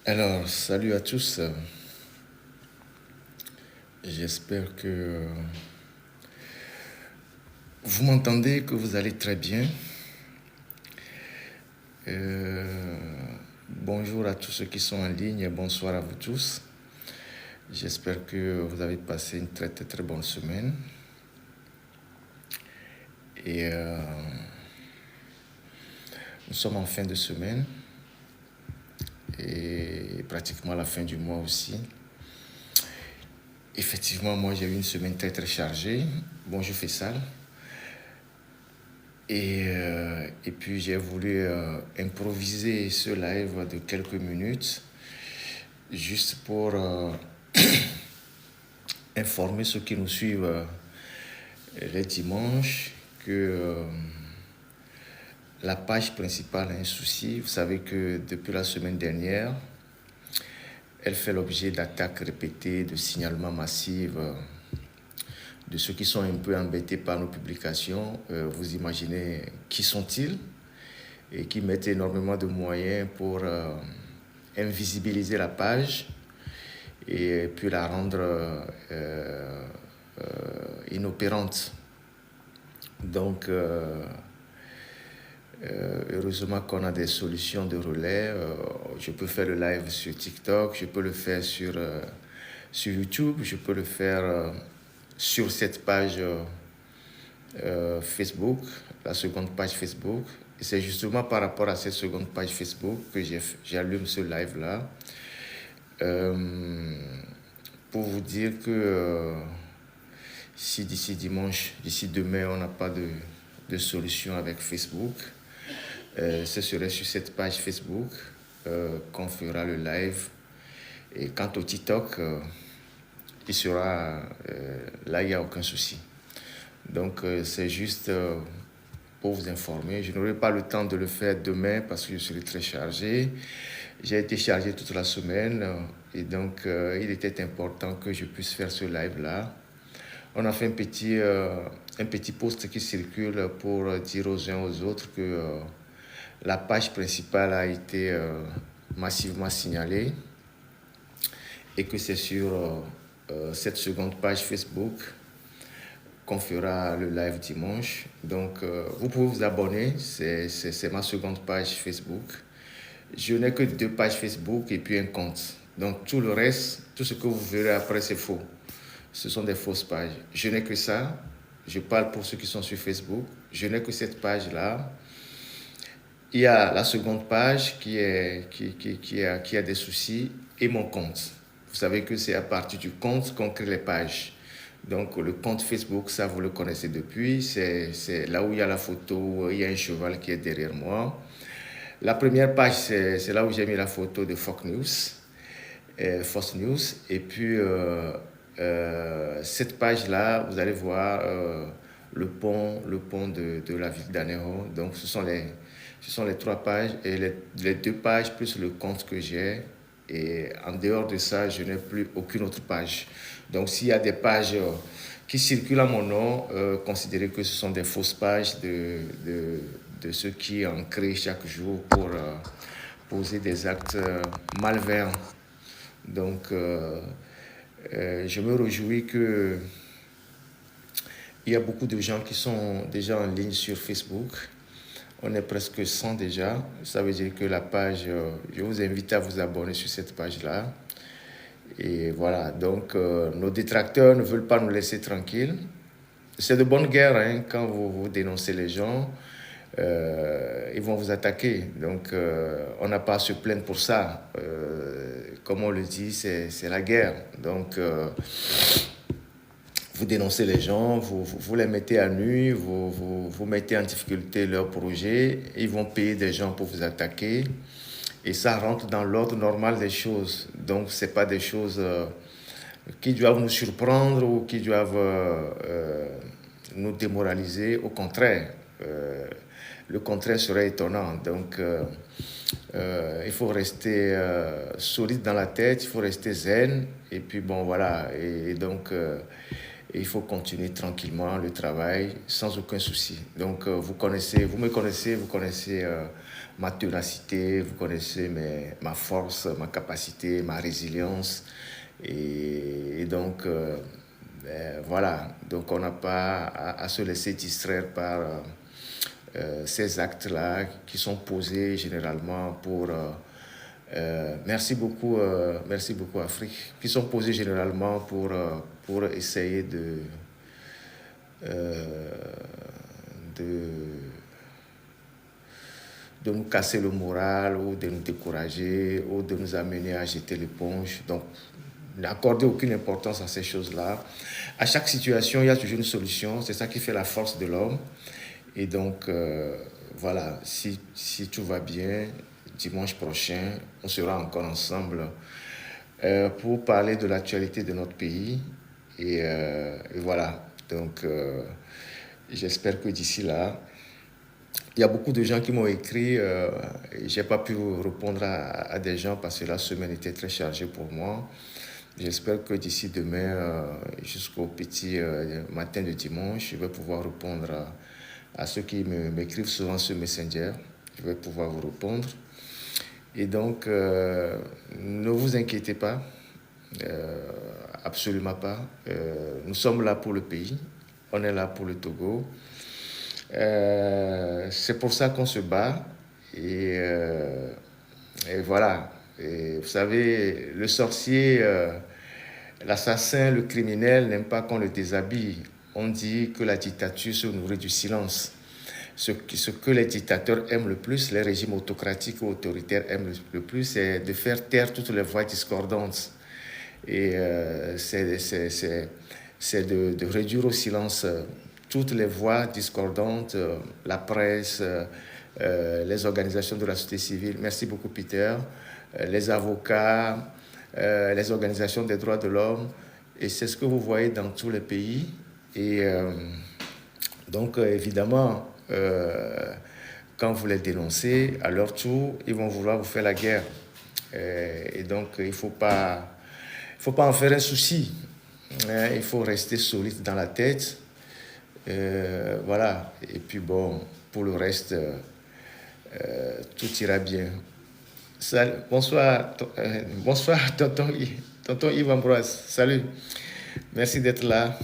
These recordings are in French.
Alors, salut à tous. J'espère que vous m'entendez, que vous allez très bien. Bonjour à tous ceux qui sont en ligne et bonsoir à vous tous. J'espère que vous avez passé une très très très bonne semaine. Et nous sommes en fin de semaine et pratiquement à la fin du mois aussi. Effectivement, moi j'ai eu une semaine très très chargée. Bonjour Fessal. Et puis j'ai voulu improviser ce live de quelques minutes juste pour informer ceux qui nous suivent les dimanches que la page principale a un souci. Vous savez que depuis la semaine dernière, elle fait l'objet d'attaques répétées, de signalements massifs de ceux qui sont un peu embêtés par nos publications. Vous imaginez qui sont-ils et qui mettent énormément de moyens pour invisibiliser la page et puis la rendre inopérante. Donc, heureusement qu'on a des solutions de relais. Je peux faire le live sur TikTok, je peux le faire sur YouTube, je peux le faire sur cette page Facebook, la seconde page Facebook. Et c'est justement par rapport à cette seconde page Facebook que j'allume ce live-là. Pour vous dire que si d'ici dimanche, d'ici demain, on n'a pas de solution avec Facebook, ce serait sur cette page Facebook qu'on fera le live. Et quant au TikTok, il sera là, il n'y a aucun souci. Donc c'est juste pour vous informer. Je n'aurai pas le temps de le faire demain parce que je serai très chargé. J'ai été chargé toute la semaine et donc il était important que je puisse faire ce live-là. On a fait un petit post qui circule pour dire aux uns aux autres que la page principale a été massivement signalée et que c'est sur cette seconde page Facebook qu'on fera le live dimanche. Donc, vous pouvez vous abonner, c'est ma seconde page Facebook. Je n'ai que 2 pages Facebook et puis un compte. Donc, tout le reste, tout ce que vous verrez après, c'est faux. Ce sont des fausses pages. Je n'ai que ça. Je parle pour ceux qui sont sur Facebook. Je n'ai que cette page-là. Il y a la seconde page qui a des soucis et mon compte. Vous savez que c'est à partir du compte qu'on crée les pages. Donc le compte Facebook, ça vous le connaissez depuis, c'est là où il y a la photo, il y a un cheval qui est derrière moi. La première page, c'est là où j'ai mis la photo de Fox News. Et puis cette page-là, vous allez voir le pont de la ville d'Anéro. Donc ce sont les 3 pages et les 2 pages plus le compte que j'ai. Et en dehors de ça, je n'ai plus aucune autre page. Donc, s'il y a des pages qui circulent à mon nom, considérez que ce sont des fausses pages de ceux qui en créent chaque jour pour poser des actes malveillants. Donc, je me réjouis qu'il y a beaucoup de gens qui sont déjà en ligne sur Facebook. On est presque 100 déjà. Ça veut dire que la page, je vous invite à vous abonner sur cette page-là. Et voilà, donc nos détracteurs ne veulent pas nous laisser tranquilles. C'est de bonne guerre, hein, quand vous dénoncez les gens, ils vont vous attaquer. Donc on n'a pas à se plaindre pour ça. Comme on le dit, c'est la guerre. Donc vous dénoncez les gens, vous les mettez à nu, vous mettez en difficulté leur projet, ils vont payer des gens pour vous attaquer et ça rentre dans l'ordre normal des choses. Donc ce n'est pas des choses qui doivent nous surprendre ou qui doivent nous démoraliser. Au contraire, le contraire serait étonnant. Donc il faut rester solide dans la tête, il faut rester zen et puis bon voilà. Et donc Et il faut continuer tranquillement le travail sans aucun souci. Donc, vous me connaissez, vous connaissez ma ténacité, vous connaissez ma force, ma capacité, ma résilience. Et donc, voilà. Donc, on n'a pas à se laisser distraire par ces actes-là qui sont posés généralement pour... merci beaucoup Afrique, qui sont posés généralement pour essayer euh, de, de nous casser le moral ou de nous décourager ou de nous amener à jeter l'éponge. Donc, n'accordez aucune importance à ces choses-là. À chaque situation, il y a toujours une solution. C'est ça qui fait la force de l'homme. Et donc, voilà, si tout va bien, dimanche prochain, on sera encore ensemble pour parler de l'actualité de notre pays. Et voilà, donc j'espère que d'ici là, il y a beaucoup de gens qui m'ont écrit. Je n'ai pas pu répondre à des gens parce que la semaine était très chargée pour moi. J'espère que d'ici demain, jusqu'au petit matin de dimanche, je vais pouvoir répondre à ceux qui m'écrivent souvent sur Messenger. Je vais pouvoir vous répondre. Et donc, ne vous inquiétez pas, absolument pas. Nous sommes là pour le pays, on est là pour le Togo. C'est pour ça qu'on se bat. Et voilà. Et vous savez, le sorcier, l'assassin, le criminel n'aime pas qu'on le déshabille. On dit que la dictature se nourrit du silence. Ce que les dictateurs aiment le plus, les régimes autocratiques ou autoritaires aiment le plus, c'est de faire taire toutes les voix discordantes. Et c'est de réduire au silence toutes les voix discordantes, la presse, les organisations de la société civile. Merci beaucoup, Peter. Les avocats, les organisations des droits de l'homme. Et c'est ce que vous voyez dans tous les pays. Et donc, évidemment, quand vous les dénoncez, à leur tour, ils vont vouloir vous faire la guerre. Et donc, il ne faut pas en faire un souci. Il faut rester solide dans la tête. Voilà. Et puis, bon, pour le reste, tout ira bien. Bonsoir, bonsoir, tonton Yves Ambroise. Salut. Merci d'être là.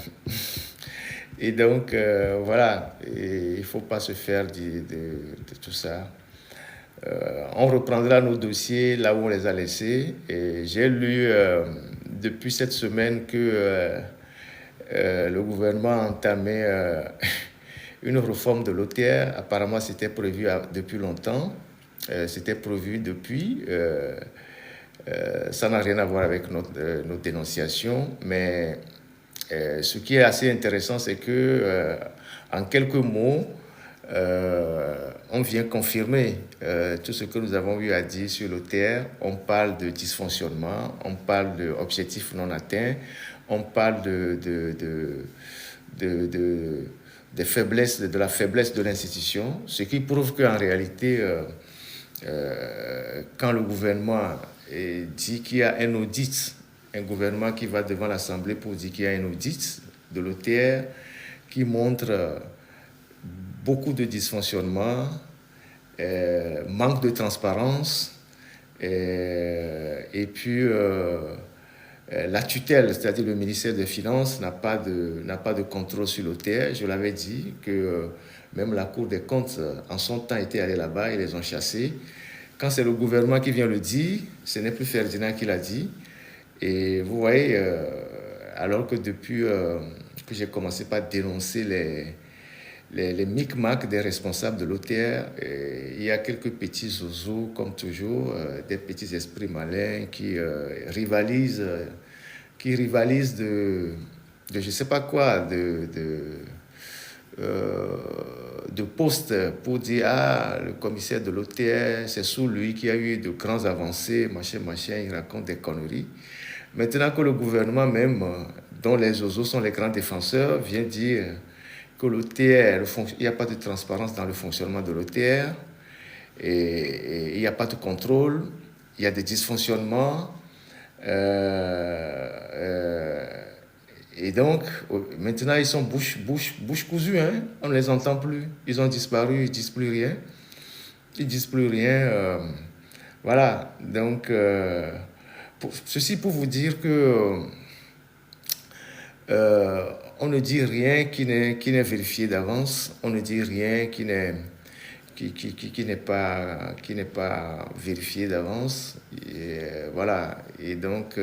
Et donc, voilà, il ne faut pas se faire de tout ça. On reprendra nos dossiers là où on les a laissés. Et j'ai lu depuis cette semaine que le gouvernement a entamé une réforme de l'OTR. Apparemment, c'était prévu depuis longtemps. C'était prévu depuis. Ça n'a rien à voir avec notre dénonciation, mais ce qui est assez intéressant, c'est que en quelques mots, on vient confirmer tout ce que nous avons eu à dire sur l'OTR. On parle de dysfonctionnement, on parle d'objectifs non atteints, on parle des faiblesses, de la faiblesse de l'institution, ce qui prouve qu'en réalité, quand le gouvernement dit qu'il y a un audit, un gouvernement qui va devant l'Assemblée pour dire qu'il y a un audit de l'OTR qui montre beaucoup de dysfonctionnements, manque de transparence, et puis la tutelle, c'est-à-dire le ministère des Finances, n'a pas de contrôle sur l'OTR. Je l'avais dit que même la Cour des comptes, en son temps, était allée là-bas, ils les ont chassés. Quand c'est le gouvernement qui vient le dire, ce n'est plus Ferdinand qui l'a dit. Et vous voyez, alors que depuis que j'ai commencé par dénoncer les micmacs des responsables de l'OTR, il y a quelques petits zozos, comme toujours, des petits esprits malins qui rivalisent de je ne sais pas quoi, de postes pour dire le commissaire de l'OTR, c'est sous lui qu'il y a eu de grandes avancées, machin, il raconte des conneries. Maintenant que le gouvernement même, dont les zozos sont les grands défenseurs, vient dire que l'OTR, il n'y a pas de transparence dans le fonctionnement de l'OTR, et il n'y a pas de contrôle, il y a des dysfonctionnements, et Et donc, maintenant, ils sont bouche cousue, hein? On ne les entend plus. Ils ont disparu, ils ne disent plus rien. Ils ne disent plus rien. Voilà. Donc, ceci pour vous dire que on ne dit rien qui n'est vérifié d'avance. On ne dit rien qui n'est pas vérifié d'avance. Voilà. Et donc,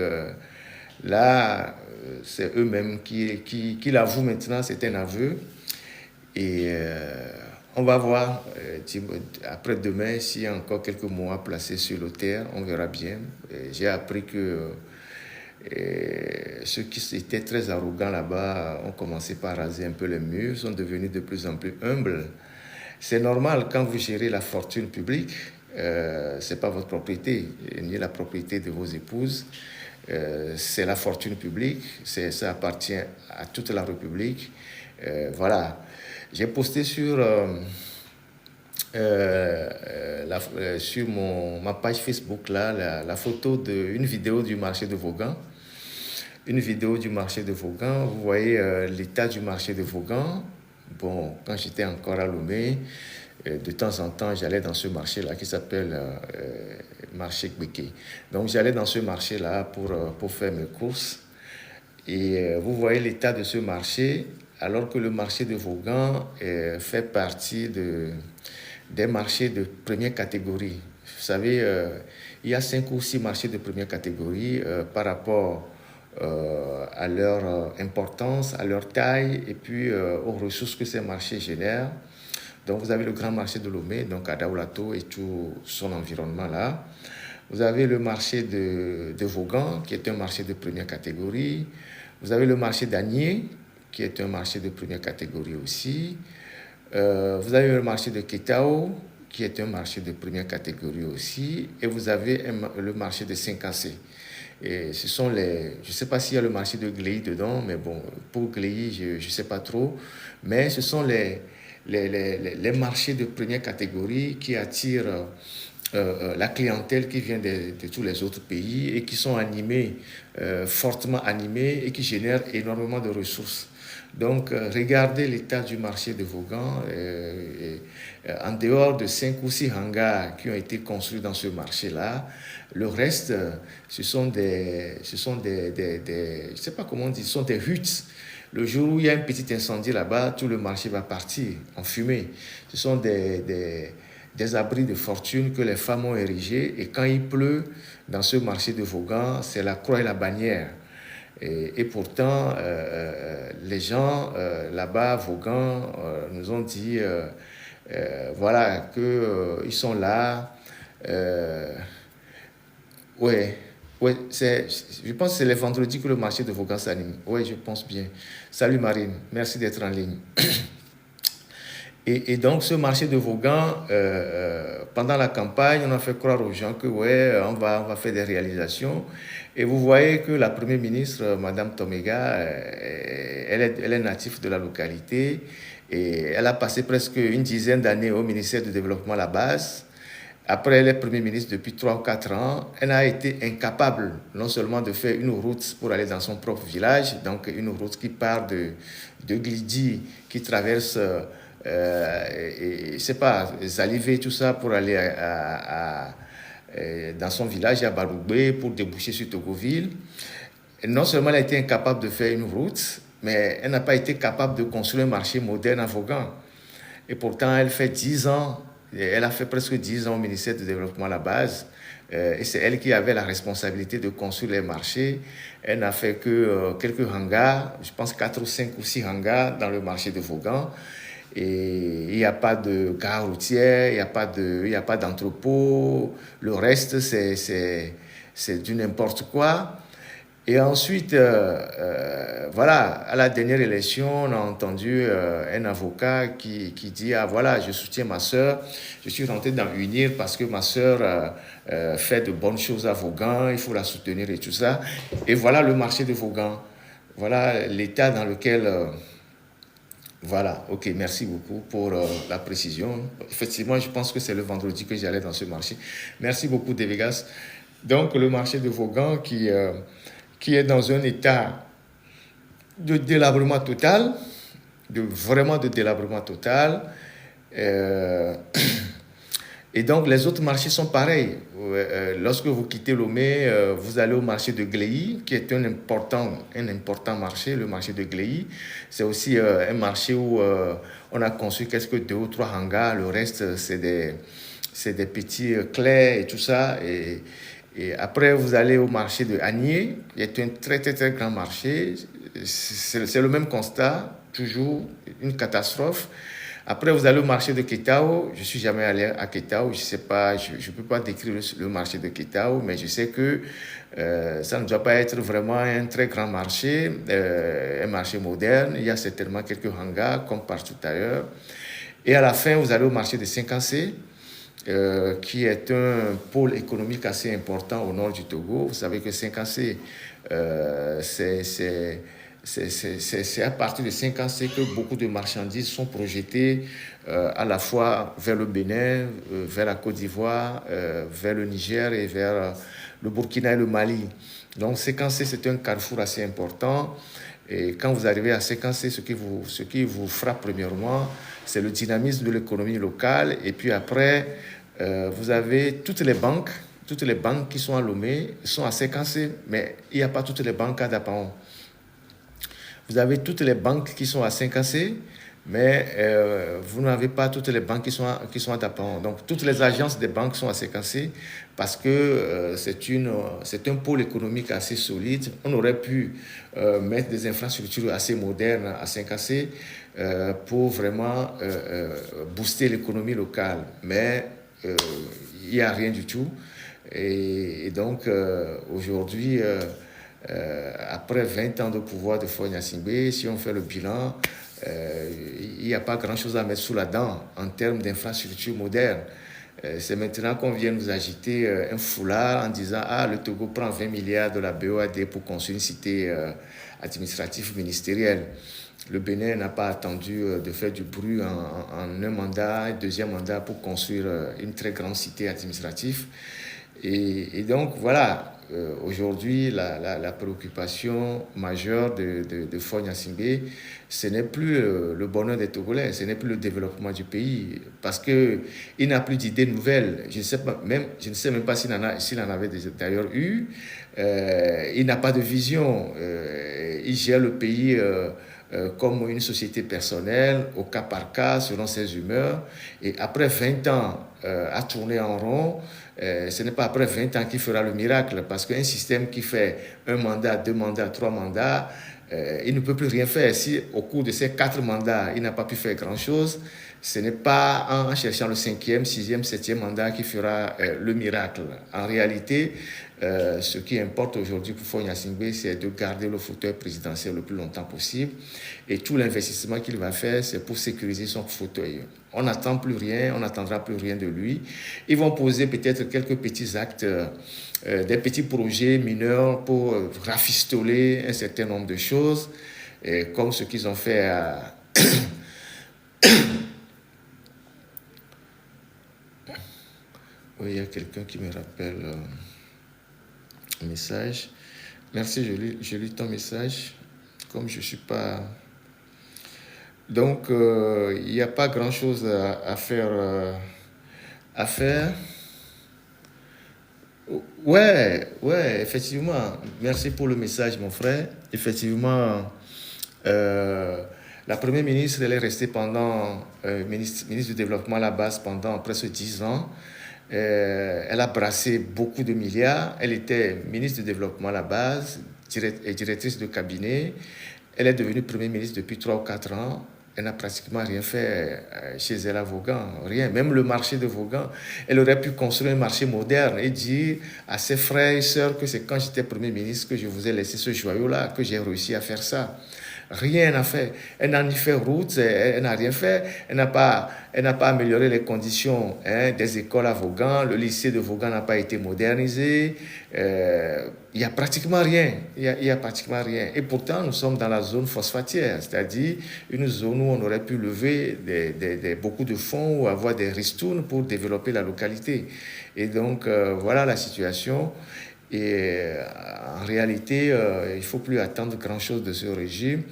là, c'est eux-mêmes qui l'avouent maintenant, c'est un aveu. Et on va voir après-demain s'il y a encore quelques mois placés sur le terre, on verra bien. J'ai appris que ceux qui étaient très arrogants là-bas ont commencé par raser un peu les murs, sont devenus de plus en plus humbles. C'est normal quand vous gérez la fortune publique, c'est pas votre propriété, ni la propriété de vos épouses. C'est la fortune publique, ça appartient à toute la République. Voilà. J'ai posté sur ma page Facebook là, la photo d'une vidéo du marché de Vaughan. Une vidéo du marché de Vaughan. Vous voyez l'état du marché de Vaughan. Bon, quand j'étais encore à Lomé, de temps en temps, j'allais dans ce marché-là qui s'appelle marché Gbeke. Donc, j'allais dans ce marché-là pour faire mes courses. Et vous voyez l'état de ce marché, alors que le marché de Vaughan fait partie des marchés de première catégorie. Vous savez, il y a 5 ou 6 marchés de première catégorie par rapport à leur importance, à leur taille et puis aux ressources que ces marchés génèrent. Donc, vous avez le grand marché de Lomé, donc à Daoulato et tout son environnement là. Vous avez le marché de Vaughan, qui est un marché de première catégorie. Vous avez le marché d'Agnier, qui est un marché de première catégorie aussi. Vous avez le marché de Ketao, qui est un marché de première catégorie aussi. Et vous avez le marché de Saint-Cassé. Et ce sont les... Je ne sais pas s'il y a le marché de Gléy dedans, mais bon, pour Gléy, je ne sais pas trop. Mais ce sont les marchés de première catégorie qui attirent la clientèle qui vient de tous les autres pays et qui sont animés, fortement animés et qui génèrent énormément de ressources. Donc, regardez l'état du marché de Vaughan. En dehors de 5 ou 6 hangars qui ont été construits dans ce marché-là, le reste, ce sont des je ne sais pas comment on dit, ce sont des huttes. Le jour où il y a un petit incendie là-bas, tout le marché va partir en fumée. Ce sont des abris de fortune que les femmes ont érigés. Et quand il pleut, dans ce marché de Vaughan, c'est la croix et la bannière. Et pourtant, les gens là-bas, à Vaughan, nous ont dit voilà, qu'ils sont là. Ouais, je pense que c'est les vendredis que le marché de Vaughan s'anime. Oui, je pense bien. Salut Marine, merci d'être en ligne. Et donc, ce marché de Vaughan, pendant la campagne, on a fait croire aux gens que, ouais, on va faire des réalisations. Et vous voyez que la première ministre, Madame Tomega, elle est native de la localité. Et elle a passé presque une dizaine d'années au ministère du Développement à la base. Après, elle est Premier ministre depuis 3 ou 4 ans. Elle a été incapable non seulement de faire une route pour aller dans son propre village, donc une route qui part de Glidi, qui traverse... je sais pas, Zalivé, tout ça, pour aller dans son village à Baroubé pour déboucher sur Togoville. Et non seulement elle a été incapable de faire une route, mais elle n'a pas été capable de construire un marché moderne à Vaughan. Et pourtant, elle fait 10 ans, elle a fait presque 10 ans au ministère du Développement à la base. Et c'est elle qui avait la responsabilité de construire les marchés. Elle n'a fait que quelques hangars, je pense 4 ou 5 ou 6 hangars dans le marché de Vaughan. Et il n'y a pas de gare routière, il n'y a pas d'entrepôt. Le reste, c'est du n'importe quoi. Et ensuite, voilà, à la dernière élection, on a entendu un avocat qui dit « Ah voilà, je soutiens ma sœur, je suis rentré dans UNIR parce que ma sœur fait de bonnes choses à Vaughan, il faut la soutenir et tout ça. » Et voilà le marché de Vaughan. Voilà l'état dans lequel... Voilà, ok, merci beaucoup pour la précision. Effectivement, je pense que c'est le vendredi que j'allais dans ce marché. Merci beaucoup, De Vegas. Donc, le marché de Vaughan qui est dans un état de délabrement total, vraiment de délabrement total. Et donc, les autres marchés sont pareils. Lorsque vous quittez Lomé, vous allez au marché de Gléy, qui est un important marché, le marché de Gléy. C'est aussi un marché où on a construit quelques 2 ou 3 hangars. Le reste, c'est des petits clés et tout ça. Et après, vous allez au marché de Agnier, qui est un très, très, très grand marché. C'est le même constat, toujours une catastrophe. Après, vous allez au marché de Ketao. Je ne suis jamais allé à Ketao. Je sais pas, je ne peux pas décrire le marché de Ketao, mais je sais que ça ne doit pas être vraiment un très grand marché, un marché moderne. Il y a certainement quelques hangars, comme partout ailleurs. Et à la fin, vous allez au marché de Sinkassé, qui est un pôle économique assez important au nord du Togo. Vous savez que Sinkassé, c'est à partir de Sinkassé que beaucoup de marchandises sont projetées à la fois vers le Bénin, vers la Côte d'Ivoire, vers le Niger et vers le Burkina et le Mali. Donc Sinkassé, c'est un carrefour assez important. Et quand vous arrivez à Sinkassé, ce qui vous frappe premièrement, c'est le dynamisme de l'économie locale. Et puis après, vous avez toutes les banques qui sont à Lomé sont à Sinkassé, mais il n'y a pas toutes les banques à Dapaon. Vous avez toutes les banques qui sont à Sinkassé, mais vous n'avez pas toutes les banques qui sont à Dapaon. Donc, toutes les agences des banques sont à Sinkassé parce que c'est un pôle économique assez solide. On aurait pu mettre des infrastructures assez modernes à Sinkassé pour vraiment booster l'économie locale. Mais il n'y a rien du tout. Et donc, aujourd'hui, après 20 ans de pouvoir de Faure Gnassingbé, si on fait le bilan, il n'y a pas grand-chose à mettre sous la dent en termes d'infrastructures modernes. C'est maintenant qu'on vient nous agiter un foulard en disant « Ah, le Togo prend 20 milliards de la BOAD pour construire une cité administrative ministérielle ». Le Bénin n'a pas attendu de faire du bruit en un mandat, un deuxième mandat pour construire une très grande cité administrative. Et donc, voilà, aujourd'hui, la préoccupation majeure de Faure Gnassingbé, ce n'est plus le bonheur des Togolais, ce n'est plus le développement du pays, parce qu'il n'a plus d'idées nouvelles. Je ne sais même pas s'il en avait d'ailleurs eu. Il n'a pas de vision. Il gère le pays comme une société personnelle, au cas par cas, selon ses humeurs. Et après 20 ans à tourner en rond, ce n'est pas après 20 ans qu'il fera le miracle, parce qu'un système qui fait 1 mandat, 2 mandats, 3 mandats, il ne peut plus rien faire. Si au cours de ces 4 mandats, il n'a pas pu faire grand-chose, ce n'est pas en cherchant le 5e, 6e, 7e mandat qui fera le miracle. En réalité, ce qui importe aujourd'hui pour Faure Gnassingbé, c'est de garder le fauteuil présidentiel le plus longtemps possible. Et tout l'investissement qu'il va faire, c'est pour sécuriser son fauteuil. On n'attend plus rien, on n'attendra plus rien de lui. Ils vont poser peut-être quelques petits actes, des petits projets mineurs pour rafistoler un certain nombre de choses, comme ce qu'ils ont fait à... Oui, il y a quelqu'un qui me rappelle un message. Merci, je lis ton message. Comme je ne suis pas... Donc, il n'y a pas grand-chose à faire. Ouais, effectivement. Merci pour le message, mon frère. Effectivement, la première ministre, elle est restée pendant, ministre du Développement à la base pendant presque 10 ans. Elle a brassé beaucoup de milliards. Elle était ministre du Développement à la base et directrice de cabinet. Elle est devenue première ministre depuis 3 ou 4 ans. Elle n'a pratiquement rien fait chez elle à Vaughan, rien. Même le marché de Vaughan, elle aurait pu construire un marché moderne et dire à ses frères et sœurs que c'est quand j'étais premier ministre que je vous ai laissé ce joyau-là, que j'ai réussi à faire ça. Rien n'a fait. Elle n'a ni fait route, elle n'a rien fait. Elle n'a pas amélioré les conditions des écoles à Vaughan. Le lycée de Vaughan n'a pas été modernisé. Il n'y a pratiquement rien. Il y a pratiquement rien. Et pourtant, nous sommes dans la zone phosphatière, c'est-à-dire une zone où on aurait pu lever beaucoup de fonds ou avoir des ristournes pour développer la localité. Et donc, voilà la situation. Et en réalité, il ne faut plus attendre grand-chose de ce régime.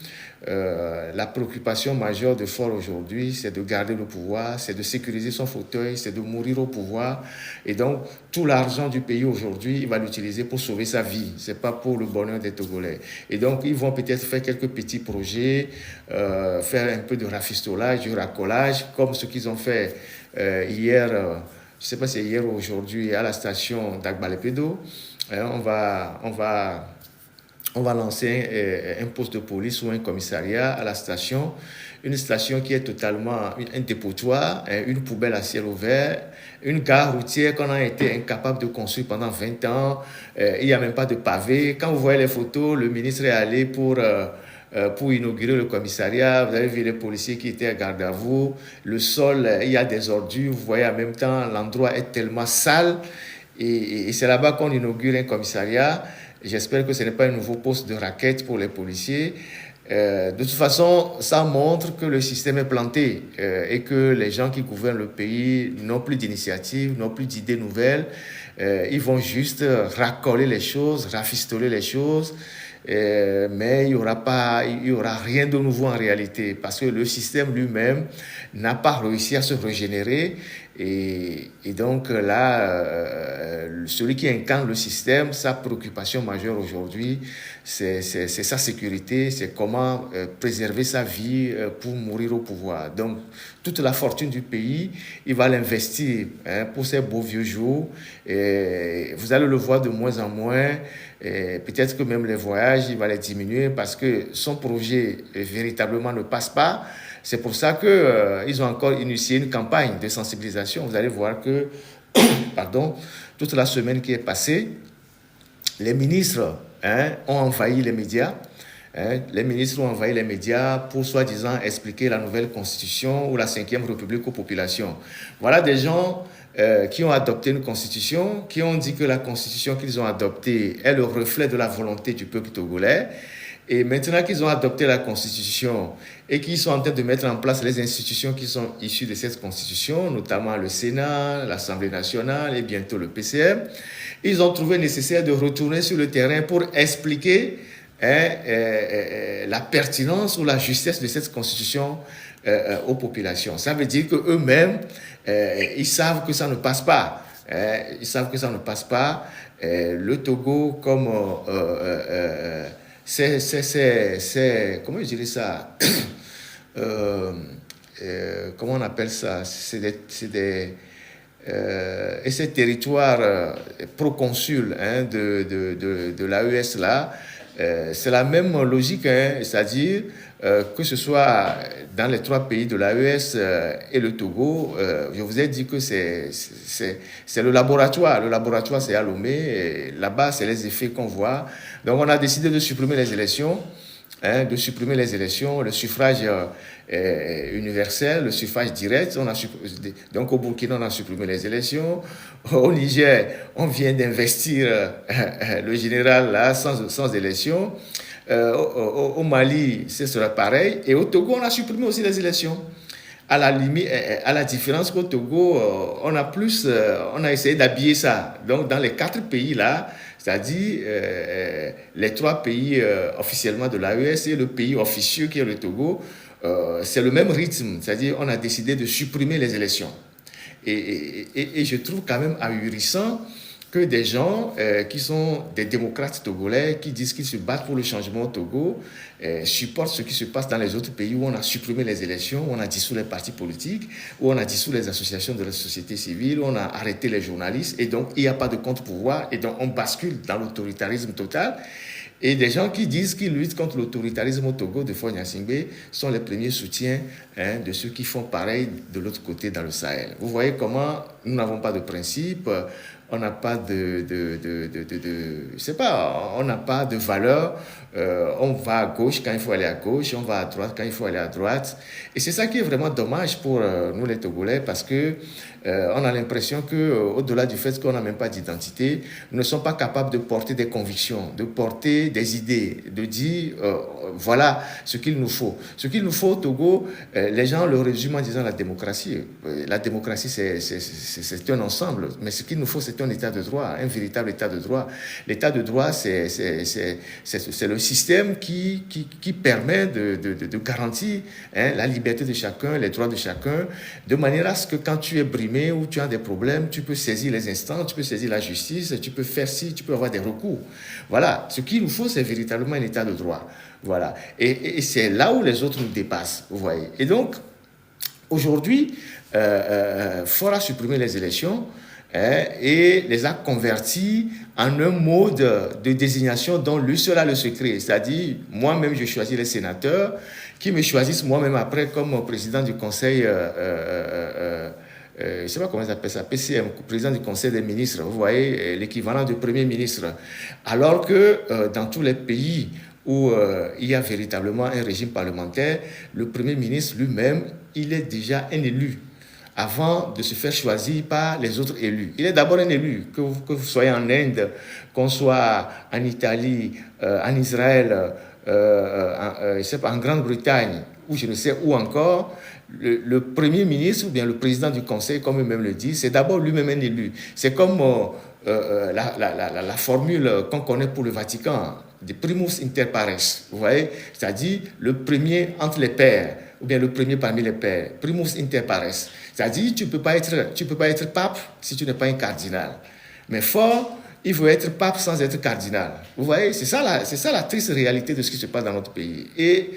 La préoccupation majeure de Faure aujourd'hui, c'est de garder le pouvoir, c'est de sécuriser son fauteuil, c'est de mourir au pouvoir. Et donc, tout l'argent du pays aujourd'hui, il va l'utiliser pour sauver sa vie. Ce n'est pas pour le bonheur des Togolais. Et donc, ils vont peut-être faire quelques petits projets, faire un peu de rafistolage, du racolage, comme ce qu'ils ont fait hier, je ne sais pas si c'est hier ou aujourd'hui, à la station d'Agbalepedo. On va lancer un poste de police ou un commissariat à la station, une station qui est totalement un dépotoir, une poubelle à ciel ouvert, une gare routière qu'on a été incapable de construire pendant 20 ans. Il n'y a même pas de pavé. Quand vous voyez les photos, le ministre est allé pour inaugurer le commissariat. Vous avez vu les policiers qui étaient à garde à vous. Le sol, il y a des ordures. Vous voyez en même temps, l'endroit est tellement sale. Et c'est là-bas qu'on inaugure un commissariat. J'espère que ce n'est pas un nouveau poste de raquette pour les policiers. De toute façon, ça montre que le système est planté et que les gens qui gouvernent le pays n'ont plus d'initiative, n'ont plus d'idées nouvelles. Ils vont juste racoler les choses, rafistoler les choses. Mais il n'y aura rien de nouveau en réalité parce que le système lui-même n'a pas réussi à se régénérer. Et donc là, celui qui incarne le système, sa préoccupation majeure aujourd'hui, c'est sa sécurité, c'est comment préserver sa vie pour mourir au pouvoir. Donc, toute la fortune du pays, il va l'investir pour ces beaux vieux jours. Et vous allez le voir de moins en moins. Peut-être que même les voyages, il va les diminuer parce que son projet véritablement ne passe pas. C'est pour ça qu'ils ont encore initié une campagne de sensibilisation. Vous allez voir que, pardon, toute la semaine qui est passée, les ministres ont envahi les médias. Les ministres ont envahi les médias pour soi-disant expliquer la nouvelle constitution ou la 5e République aux populations. Voilà des gens qui ont adopté une constitution, qui ont dit que la constitution qu'ils ont adoptée est le reflet de la volonté du peuple togolais. Et maintenant qu'ils ont adopté la constitution et qu'ils sont en train de mettre en place les institutions qui sont issues de cette constitution, notamment le Sénat, l'Assemblée nationale et bientôt le PCM, ils ont trouvé nécessaire de retourner sur le terrain pour expliquer la pertinence ou la justesse de cette constitution aux populations. Ça veut dire qu'eux-mêmes, ils savent que ça ne passe pas. Ils savent que ça ne passe pas. Le Togo, comme... comment je dirais ça comment on appelle ça, et ces territoires proconsuls de l'AES là, c'est la même logique, c'est-à-dire que ce soit dans les 3 pays de l'AES et le Togo, je vous ai dit que c'est le laboratoire. Le laboratoire, c'est à Lomé, et là-bas, c'est les effets qu'on voit. Donc, on a décidé de supprimer les élections, le suffrage universel, le suffrage direct. Donc, au Burkina, on a supprimé les élections. Au Niger, on vient d'investir le général là, sans élection. Au Mali, ce sera pareil. Et au Togo, on a supprimé aussi les élections. À la limite, à la différence qu'au Togo, on a essayé d'habiller ça. Donc, dans les 4 pays là, c'est-à-dire les 3 pays officiellement de l'AES et le pays officieux qui est le Togo, c'est le même rythme. C'est-à-dire, on a décidé de supprimer les élections. Et je trouve quand même ahurissant que des gens qui sont des démocrates togolais, qui disent qu'ils se battent pour le changement au Togo, supportent ce qui se passe dans les autres pays où on a supprimé les élections, où on a dissous les partis politiques, où on a dissous les associations de la société civile, où on a arrêté les journalistes, et donc il n'y a pas de contre-pouvoir, et donc on bascule dans l'autoritarisme total. Et des gens qui disent qu'ils luttent contre l'autoritarisme au Togo de Faure Gnassingbé sont les premiers soutiens de ceux qui font pareil de l'autre côté dans le Sahel. Vous voyez comment nous n'avons pas de principe, on n'a pas je sais pas, on n'a pas de valeur. On va à gauche quand il faut aller à gauche, on va à droite quand il faut aller à droite. Et c'est ça qui est vraiment dommage pour nous les Togolais, parce que on a l'impression que au-delà du fait qu'on n'a même pas d'identité, nous ne sommes pas capables de porter des convictions, de porter des idées, de dire voilà ce qu'il nous faut. Ce qu'il nous faut au Togo, les gens le résument en disant la démocratie. La démocratie, c'est un ensemble, mais ce qu'il nous faut, c'est un état de droit, un véritable état de droit. L'état de droit, c'est le système qui permet de garantir la liberté de chacun, les droits de chacun, de manière à ce que quand tu es brimé ou tu as des problèmes, tu peux saisir les instances, tu peux saisir la justice, tu peux faire ci, tu peux avoir des recours. Voilà, ce qu'il nous faut, c'est véritablement un état de droit. Voilà, et c'est là où les autres nous dépassent, vous voyez. Et donc, aujourd'hui, Faure a supprimé les élections et les a convertis en un mode de désignation dont lui seul a le secret. C'est-à-dire, moi-même, je choisis les sénateurs qui me choisissent moi-même après comme président du conseil, je ne sais pas comment ils appellent ça, PCM, président du conseil des ministres, vous voyez, l'équivalent du premier ministre. Alors que dans tous les pays où il y a véritablement un régime parlementaire, le Premier ministre lui-même, il est déjà un élu avant de se faire choisir par les autres élus. Il est d'abord un élu, que vous soyez en Inde, qu'on soit en Italie, en Israël, en Grande-Bretagne, ou je ne sais où encore, le Premier ministre ou bien le président du Conseil, comme eux-mêmes le disent, c'est d'abord lui-même un élu. C'est comme la formule qu'on connaît pour le Vatican, de primus inter pares, vous voyez, c'est-à-dire le premier entre les pairs, ou bien le premier parmi les pairs, primus inter pares, c'est-à-dire tu peux pas être pape si tu n'es pas un cardinal. Mais Faure, il veut être pape sans être cardinal. Vous voyez, c'est ça la triste réalité de ce qui se passe dans notre pays. Et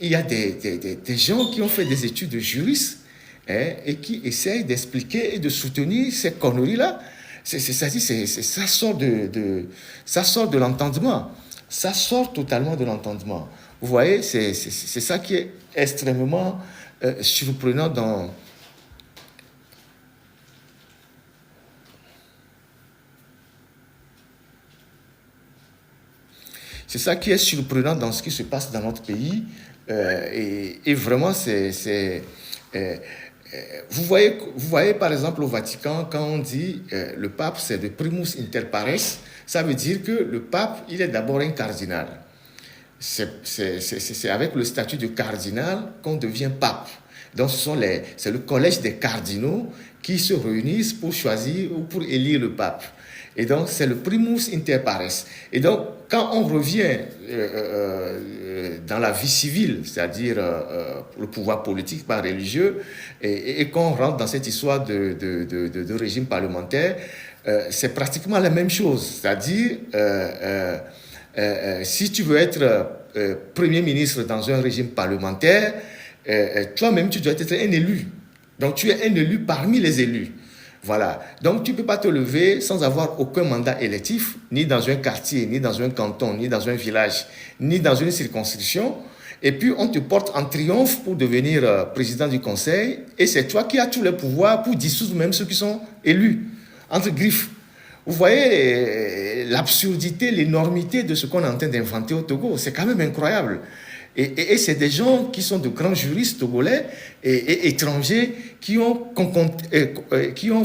il y a des gens qui ont fait des études de juristes et qui essayent d'expliquer et de soutenir ces conneries-là. Ça sort de l'entendement. Ça sort totalement de l'entendement. Vous voyez, c'est ça qui est extrêmement surprenant dans... C'est ça qui est surprenant dans ce qui se passe dans notre pays. Et vraiment, vous voyez, par exemple, au Vatican, quand on dit le pape, c'est de primus inter pares, ça veut dire que le pape, il est d'abord un cardinal. C'est avec le statut de cardinal qu'on devient pape. Donc, c'est le collège des cardinaux qui se réunissent pour choisir ou pour élire le pape. Et donc, c'est le primus inter pares. Et donc, quand on revient dans la vie civile, c'est-à-dire le pouvoir politique, pas religieux, et qu'on rentre dans cette histoire de régime parlementaire, c'est pratiquement la même chose. C'est-à-dire, si tu veux être Premier ministre dans un régime parlementaire, toi-même, tu dois être un élu. Donc, tu es un élu parmi les élus. Voilà. Donc, tu ne peux pas te lever sans avoir aucun mandat électif, ni dans un quartier, ni dans un canton, ni dans un village, ni dans une circonscription. Et puis, on te porte en triomphe pour devenir président du conseil. Et c'est toi qui as tous les pouvoirs pour dissoudre même ceux qui sont élus, entre griffes. Vous voyez l'absurdité, l'énormité de ce qu'on est en train d'inventer au Togo. C'est quand même incroyable. Et c'est des gens qui sont de grands juristes togolais et étrangers qui ont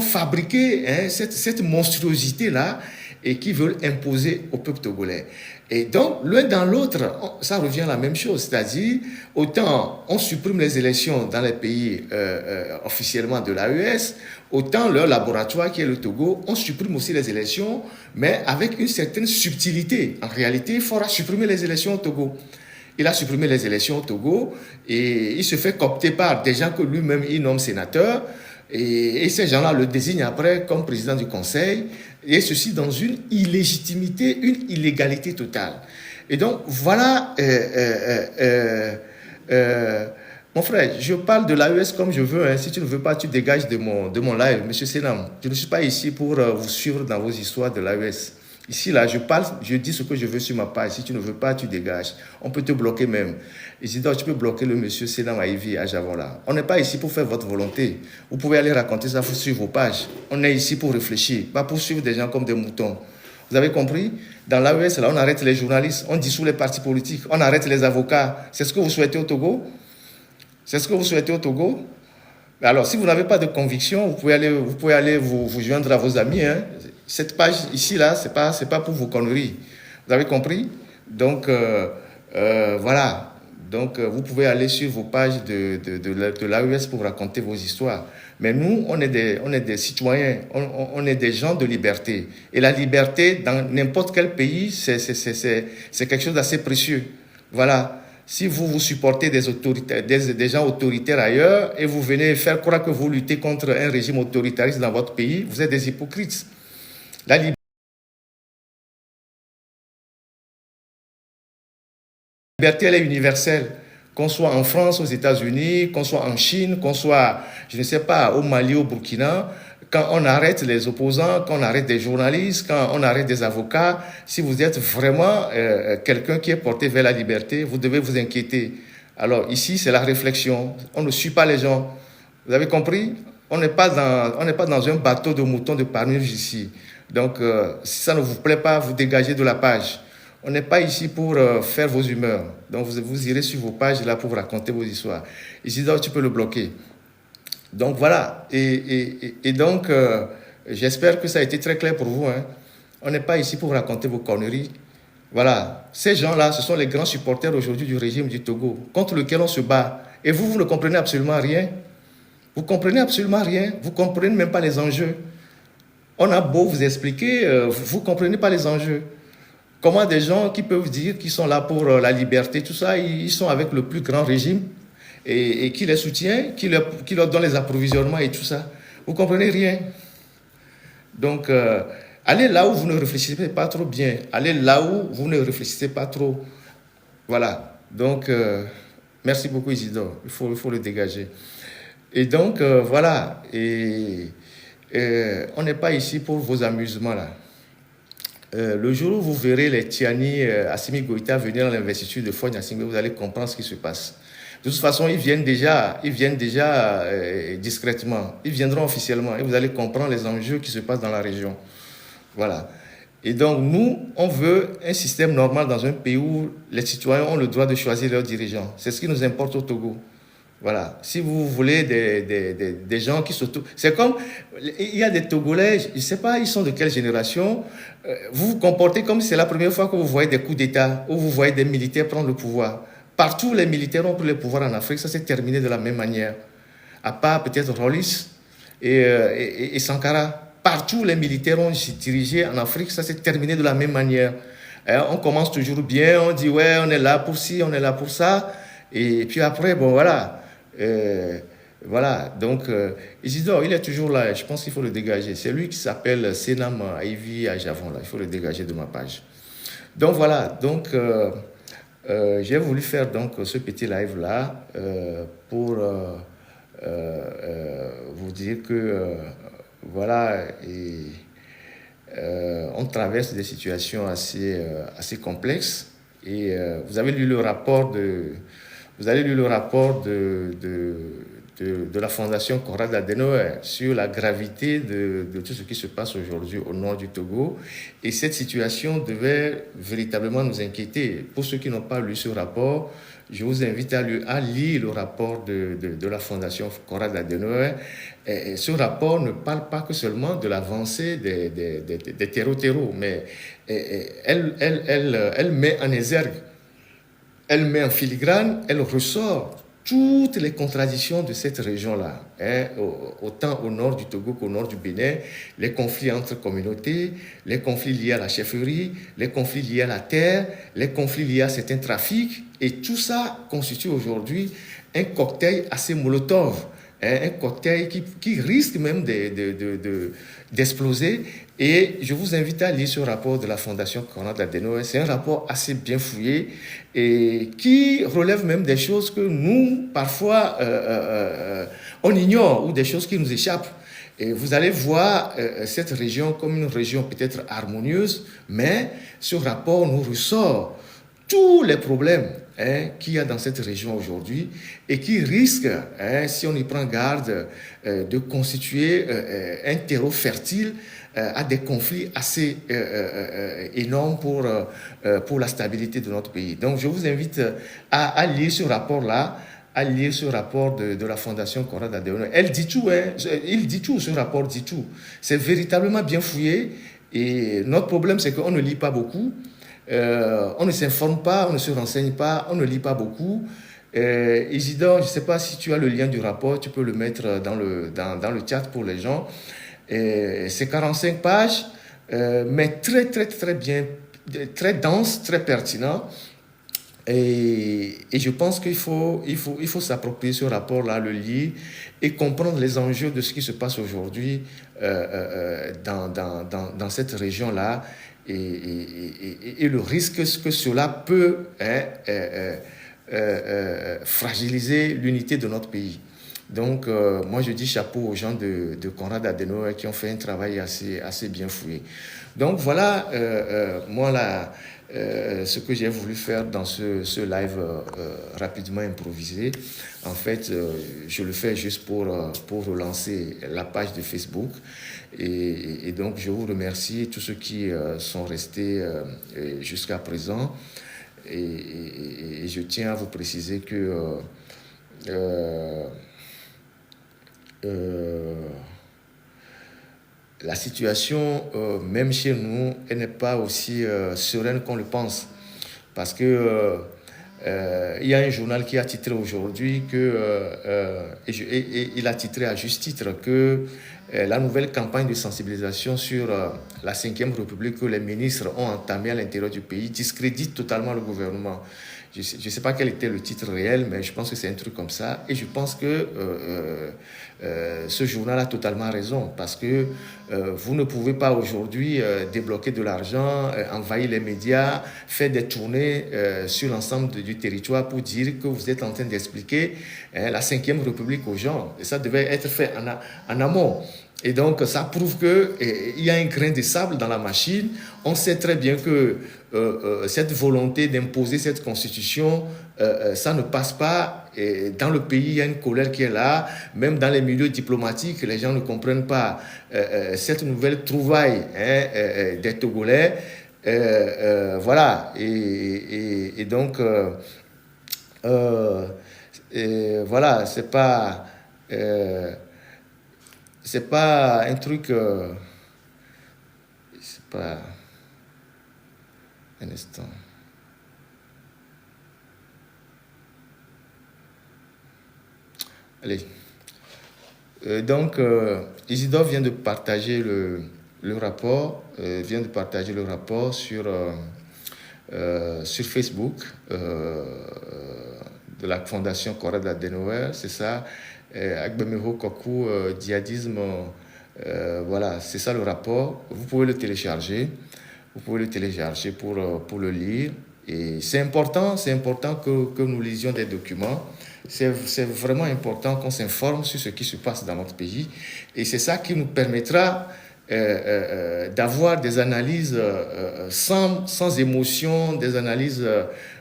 fabriqué cette monstruosité-là et qui veulent imposer au peuple togolais. Et donc, l'un dans l'autre, ça revient à la même chose. C'est-à-dire, autant on supprime les élections dans les pays officiellement de l'AES, autant leur laboratoire qui est le Togo, on supprime aussi les élections, mais avec une certaine subtilité. En réalité, il faudra supprimer les élections au Togo. Il a supprimé les élections au Togo et il se fait coopter par des gens que lui-même il nomme sénateur. Et ces gens-là le désignent après comme président du conseil. Et ceci dans une illégitimité, une illégalité totale. Et donc, voilà, mon frère, je parle de l'AES comme je veux. Hein. Si tu ne veux pas, tu dégages de mon live. Monsieur Sénam, je ne suis pas ici pour vous suivre dans vos histoires de l'AES. Ici, là, je parle, je dis ce que je veux sur ma page. Si tu ne veux pas, tu dégages. On peut te bloquer même. Isidore, tu peux bloquer le monsieur Sénam Aïvi à Javola. On n'est pas ici pour faire votre volonté. Vous pouvez aller raconter ça sur vos pages. On est ici pour réfléchir, pas pour suivre des gens comme des moutons. Vous avez compris? Dans l'AES, là, on arrête les journalistes, on dissout les partis politiques, on arrête les avocats. C'est ce que vous souhaitez au Togo? C'est ce que vous souhaitez au Togo? Alors, si vous n'avez pas de conviction, vous pouvez aller vous joindre à vos amis. Hein. Cette page ici, là, c'est pas pour vos conneries. Vous avez compris? Donc, voilà. Donc, vous pouvez aller sur vos pages de l'AES pour raconter vos histoires. Mais nous, on est des citoyens, on est des gens de liberté. Et la liberté, dans n'importe quel pays, c'est quelque chose d'assez précieux. Voilà. Si vous supportez des gens autoritaires ailleurs et vous venez faire croire que vous luttez contre un régime autoritariste dans votre pays, vous êtes des hypocrites. La liberté, elle est universelle. Qu'on soit en France, aux États-Unis, qu'on soit en Chine, qu'on soit, je ne sais pas, au Mali, au Burkina, quand on arrête les opposants, quand on arrête des journalistes, quand on arrête des avocats, si vous êtes vraiment quelqu'un qui est porté vers la liberté, vous devez vous inquiéter. Alors ici, c'est la réflexion. On ne suit pas les gens. Vous avez compris? On n'est pas dans un bateau de moutons de parnure ici. Donc, si ça ne vous plaît pas, vous dégagez de la page. On n'est pas ici pour faire vos humeurs. Donc, vous irez sur vos pages là pour raconter vos histoires. Isidore, tu peux le bloquer. Donc, voilà. Et donc, j'espère que ça a été très clair pour vous. Hein. On n'est pas ici pour raconter vos conneries. Voilà. Ces gens-là, ce sont les grands supporters aujourd'hui du régime du Togo, contre lequel on se bat. Et vous ne comprenez absolument rien. Vous ne comprenez absolument rien. Vous ne comprenez même pas les enjeux. On a beau vous expliquer, vous ne comprenez pas les enjeux. Comment des gens qui peuvent dire qu'ils sont là pour la liberté, tout ça, ils sont avec le plus grand régime et qui les soutient, qui leur donne les approvisionnements et tout ça. Vous ne comprenez rien. Donc, allez là où vous ne réfléchissez pas trop bien. Allez là où vous ne réfléchissez pas trop. Voilà. Donc, merci beaucoup Isidore. Il faut le dégager. Et donc, voilà. Et on n'est pas ici pour vos amusements là. Le jour où vous verrez les Tiani Assimi Goïta venir dans l'investiture de Faure Gnassingbé, vous allez comprendre ce qui se passe. De toute façon, ils viennent déjà discrètement. Ils viendront officiellement et vous allez comprendre les enjeux qui se passent dans la région. Voilà. Et donc, nous, on veut un système normal dans un pays où les citoyens ont le droit de choisir leurs dirigeants. C'est ce qui nous importe au Togo. Voilà. Si vous voulez des gens qui c'est comme, il y a des Togolais, je ne sais pas, ils sont de quelle génération, vous vous comportez comme si c'est la première fois que vous voyez des coups d'État, ou vous voyez des militaires prendre le pouvoir. Partout, les militaires ont pris le pouvoir en Afrique, ça s'est terminé de la même manière. À part peut-être Rollis et Sankara. Partout, les militaires ont dirigé en Afrique, ça s'est terminé de la même manière. On commence toujours bien, on dit ouais, on est là pour ci, on est là pour ça, et puis après, bon voilà. Voilà, donc Isidore, il est toujours là, je pense qu'il faut le dégager. C'est lui qui s'appelle Senam Ivy à Javon, là. Il faut le dégager de ma page. Donc voilà, donc j'ai voulu faire donc ce petit live là pour vous dire que voilà, on traverse des situations assez complexes et vous avez lu le rapport de la Fondation Konrad Adenauer sur la gravité de tout ce qui se passe aujourd'hui au nord du Togo. Et cette situation devait véritablement nous inquiéter. Pour ceux qui n'ont pas lu ce rapport, je vous invite à lire le rapport de la Fondation Konrad Adenauer. Et ce rapport ne parle pas que seulement de l'avancée des terreaux, mais elle met en exergue, elle met en filigrane, elle ressort toutes les contradictions de cette région-là, hein, autant au nord du Togo qu'au nord du Bénin, les conflits entre communautés, les conflits liés à la chefferie, les conflits liés à la terre, les conflits liés à certains trafics, et tout ça constitue aujourd'hui un cocktail assez molotov, hein, un cocktail qui risque même d'exploser. Et je vous invite à lire ce rapport de la Fondation Konrad Adenauer. C'est un rapport assez bien fouillé et qui relève même des choses que nous, parfois, on ignore ou des choses qui nous échappent. Et vous allez voir cette région comme une région peut-être harmonieuse, mais ce rapport nous ressort tous les problèmes qu'il y a dans cette région aujourd'hui et qui risquent, si on y prend garde, de constituer un terreau fertile à des conflits assez énormes pour la stabilité de notre pays. Donc, je vous invite à lire ce rapport-là, à lire ce rapport de la Fondation Konrad Adenauer. Elle dit tout, il dit tout, ce rapport dit tout. C'est véritablement bien fouillé et notre problème, c'est qu'on ne lit pas beaucoup. On ne s'informe pas, on ne se renseigne pas, on ne lit pas beaucoup. Isidore, je ne sais pas si tu as le lien du rapport, tu peux le mettre dans le chat pour les gens. C'est 45 pages, mais très, très, très bien, très dense, très pertinent. Et je pense qu'il faut s'approprier ce rapport-là, le lire et comprendre les enjeux de ce qui se passe aujourd'hui dans cette région-là et le risque que cela peut fragiliser l'unité de notre pays. Donc, moi, je dis chapeau aux gens de Konrad Adenauer qui ont fait un travail assez bien fouillé. Donc, voilà, moi, là, ce que j'ai voulu faire dans ce live rapidement improvisé. En fait, je le fais juste pour relancer la page de Facebook. Et donc, je vous remercie tous ceux qui sont restés jusqu'à présent. Et je tiens à vous préciser que la situation, même chez nous, elle n'est pas aussi sereine qu'on le pense. Parce que il y a un journal qui a titré aujourd'hui et il a titré à juste titre que la nouvelle campagne de sensibilisation sur la 5e République que les ministres ont entamée à l'intérieur du pays discrédite totalement le gouvernement. Je ne sais pas quel était le titre réel, mais je pense que c'est un truc comme ça. Et je pense que ce journal a totalement raison, parce que vous ne pouvez pas aujourd'hui débloquer de l'argent, envahir les médias, faire des tournées sur l'ensemble du territoire pour dire que vous êtes en train d'expliquer la 5e République aux gens. Et ça devait être fait en amont. Et donc, ça prouve qu'il y a un grain de sable dans la machine. On sait très bien que cette volonté d'imposer cette constitution, ça ne passe pas. Et dans le pays, il y a une colère qui est là. Même dans les milieux diplomatiques, les gens ne comprennent pas cette nouvelle trouvaille des Togolais. Voilà. Et donc, voilà, c'est pas un truc. C'est pas. Un instant. Allez. Donc, Isidore vient de partager le rapport, sur Facebook de la Fondation Konrad Adenauer, c'est ça. Agbemiro Koku, djihadisme, voilà, c'est ça le rapport. Vous pouvez le télécharger. Pour le lire. Et c'est important que nous lisions des documents. C'est vraiment important qu'on s'informe sur ce qui se passe dans notre pays. Et c'est ça qui nous permettra d'avoir des analyses sans émotion, des analyses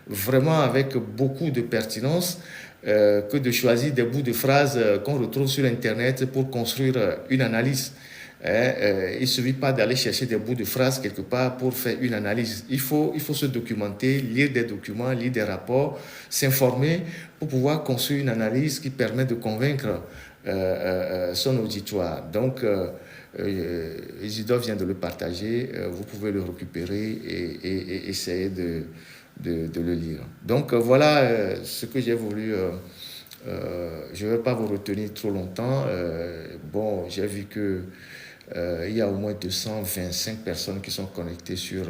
vraiment avec beaucoup de pertinence, que de choisir des bouts de phrases qu'on retrouve sur Internet pour construire une analyse. Il ne suffit pas d'aller chercher des bouts de phrases quelque part pour faire une analyse. Il faut se documenter, lire des documents, lire des rapports, s'informer pour pouvoir construire une analyse qui permet de convaincre son auditoire. Donc, Isidore vient de le partager, vous pouvez le récupérer et essayer de le lire. Donc, voilà ce que j'ai voulu... je ne vais pas vous retenir trop longtemps. Bon, j'ai vu que il y a au moins 225 personnes qui sont connectées sur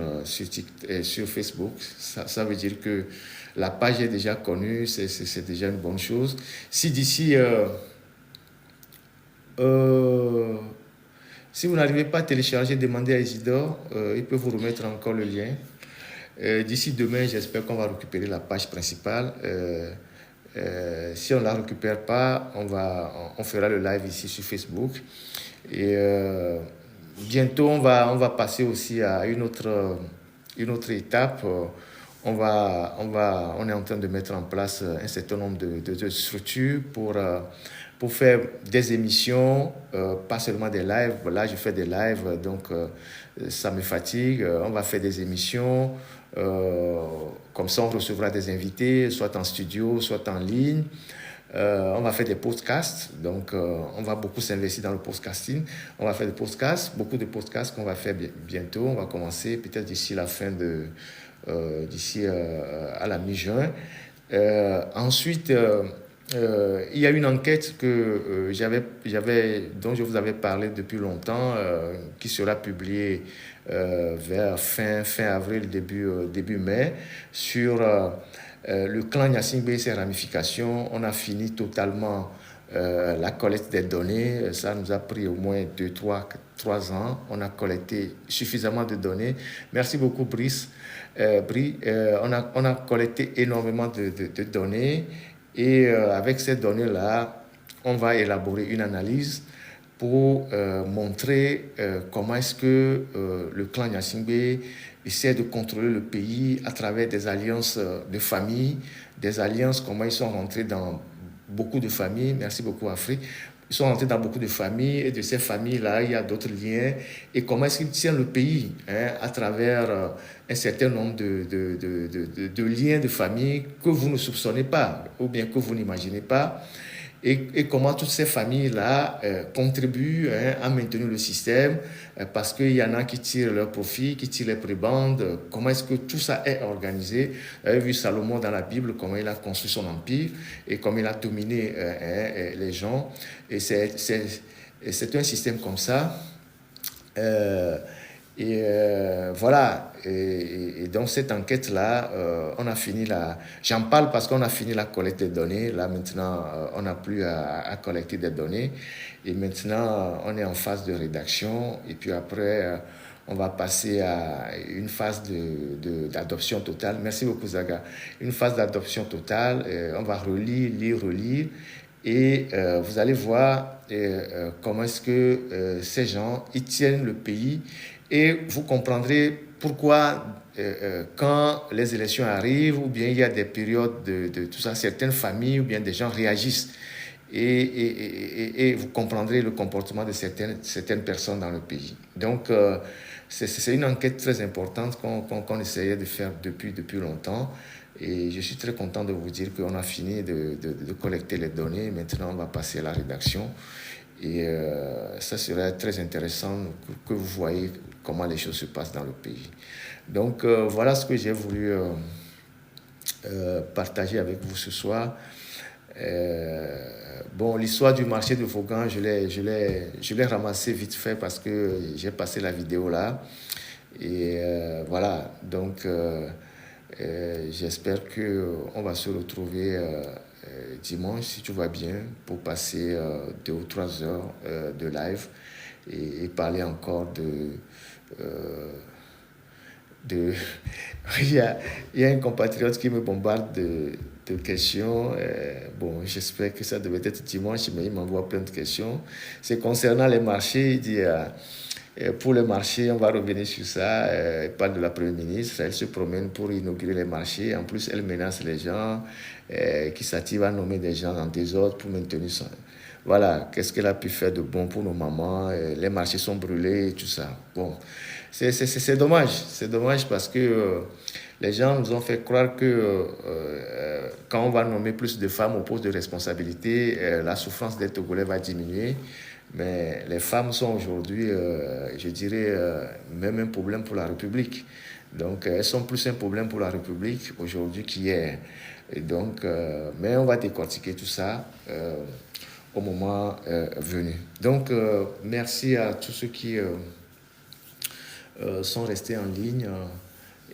Facebook. Ça veut dire que la page est déjà connue, c'est déjà une bonne chose. Si d'ici... si vous n'arrivez pas à télécharger, demandez à Isidore, il peut vous remettre encore le lien. D'ici demain, j'espère qu'on va récupérer la page principale. Si on ne la récupère pas, on fera le live ici sur Facebook. Et bientôt, on va passer aussi à une autre étape. On est en train de mettre en place un certain nombre de structures pour faire des émissions, pas seulement des lives. Là, je fais des lives, donc ça me fatigue. On va faire des émissions. Comme ça, on recevra des invités, soit en studio, soit en ligne. On va faire des podcasts, donc on va beaucoup s'investir dans le podcasting. On va faire des podcasts, beaucoup de podcasts qu'on va faire bientôt. On va commencer peut-être d'ici la fin de d'ici à la mi-juin. Ensuite, il y a une enquête que dont je vous avais parlé depuis longtemps, qui sera publiée vers fin avril, début mai, sur le clan Gnassingbé et ses ramifications. On a fini totalement la collecte des données. Ça nous a pris au moins 3 ans. On a collecté suffisamment de données. Merci beaucoup, Brie. On a collecté énormément de données. Et avec ces données-là, on va élaborer une analyse pour montrer comment est-ce que le clan Gnassingbé essaie de contrôler le pays à travers des alliances de familles, des alliances, comment ils sont rentrés dans beaucoup de familles. Merci beaucoup, Afrique. Ils sont rentrés dans beaucoup de familles, et de ces familles-là, il y a d'autres liens. Et comment est-ce qu'ils tiennent le pays à travers un certain nombre de liens de famille que vous ne soupçonnez pas, ou bien que vous n'imaginez pas. Et comment toutes ces familles-là contribuent à maintenir le système, parce qu'il y en a qui tirent leur profit, qui tirent les prébendes. Comment est-ce que tout ça est organisé? Vous avez vu Salomon dans la Bible, comment il a construit son empire et comment il a dominé les gens. Et c'est un système comme ça. Voilà. Et donc cette enquête-là, on a fini j'en parle parce qu'on a fini la collecte des données. Là maintenant, on n'a plus à collecter des données. Et maintenant, on est en phase de rédaction. Et puis après, on va passer à une phase d'adoption totale. Merci beaucoup, Zaga. Une phase d'adoption totale. On va relire. Et vous allez voir comment est-ce que ces gens, ils tiennent le pays. Et vous comprendrez pourquoi, quand les élections arrivent, ou bien il y a des périodes de tout ça, certaines familles ou bien des gens réagissent. Et vous comprendrez le comportement de certaines personnes dans le pays. Donc, c'est une enquête très importante qu'on essayait de faire depuis longtemps. Et je suis très content de vous dire qu'on a fini de collecter les données. Maintenant, on va passer à la rédaction. Et ça serait très intéressant que vous voyez comment les choses se passent dans le pays. Donc, voilà ce que j'ai voulu partager avec vous ce soir. Bon, l'histoire du marché de Vaughan, je l'ai ramassé vite fait parce que j'ai passé la vidéo là. Et voilà, donc j'espère qu'on va se retrouver dimanche, si tout va bien, pour passer 2 ou 3 heures de live et parler encore il y a un compatriote qui me bombarde de questions. Bon, j'espère que ça devait être dimanche, mais il m'envoie plein de questions. C'est concernant les marchés. Il dit, pour les marchés, on va revenir sur ça. Elle parle de la Première ministre. Elle se promène pour inaugurer les marchés. En plus, elle menace les gens qui s'activent à nommer des gens en désordre pour maintenir son... Voilà, qu'est-ce qu'elle a pu faire de bon pour nos mamans? Les marchés sont brûlés et tout ça. Bon, c'est dommage. C'est dommage parce que les gens nous ont fait croire que quand on va nommer plus de femmes au poste de responsabilité, la souffrance des Togolais va diminuer. Mais les femmes sont aujourd'hui, je dirais, même un problème pour la République. Donc, elles sont plus un problème pour la République aujourd'hui qu'hier. Et donc, mais on va décortiquer tout ça au moment venu. Donc, merci à tous ceux qui sont restés en ligne.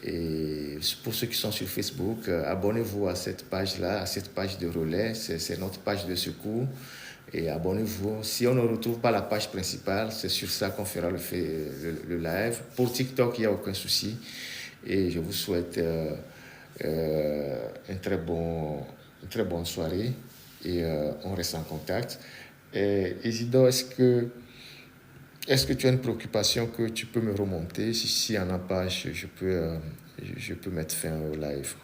Et pour ceux qui sont sur Facebook, abonnez-vous à cette page-là, à cette page de relais. C'est notre page de secours. Et abonnez-vous. Si on ne retrouve pas la page principale, c'est sur ça qu'on fera le live. Pour TikTok, il n'y a aucun souci. Et je vous souhaite une très bonne soirée. Et on reste en contact. Et Isidore, est-ce que tu as une préoccupation que tu peux me remonter? Si il n'y en a pas, je peux mettre fin au live.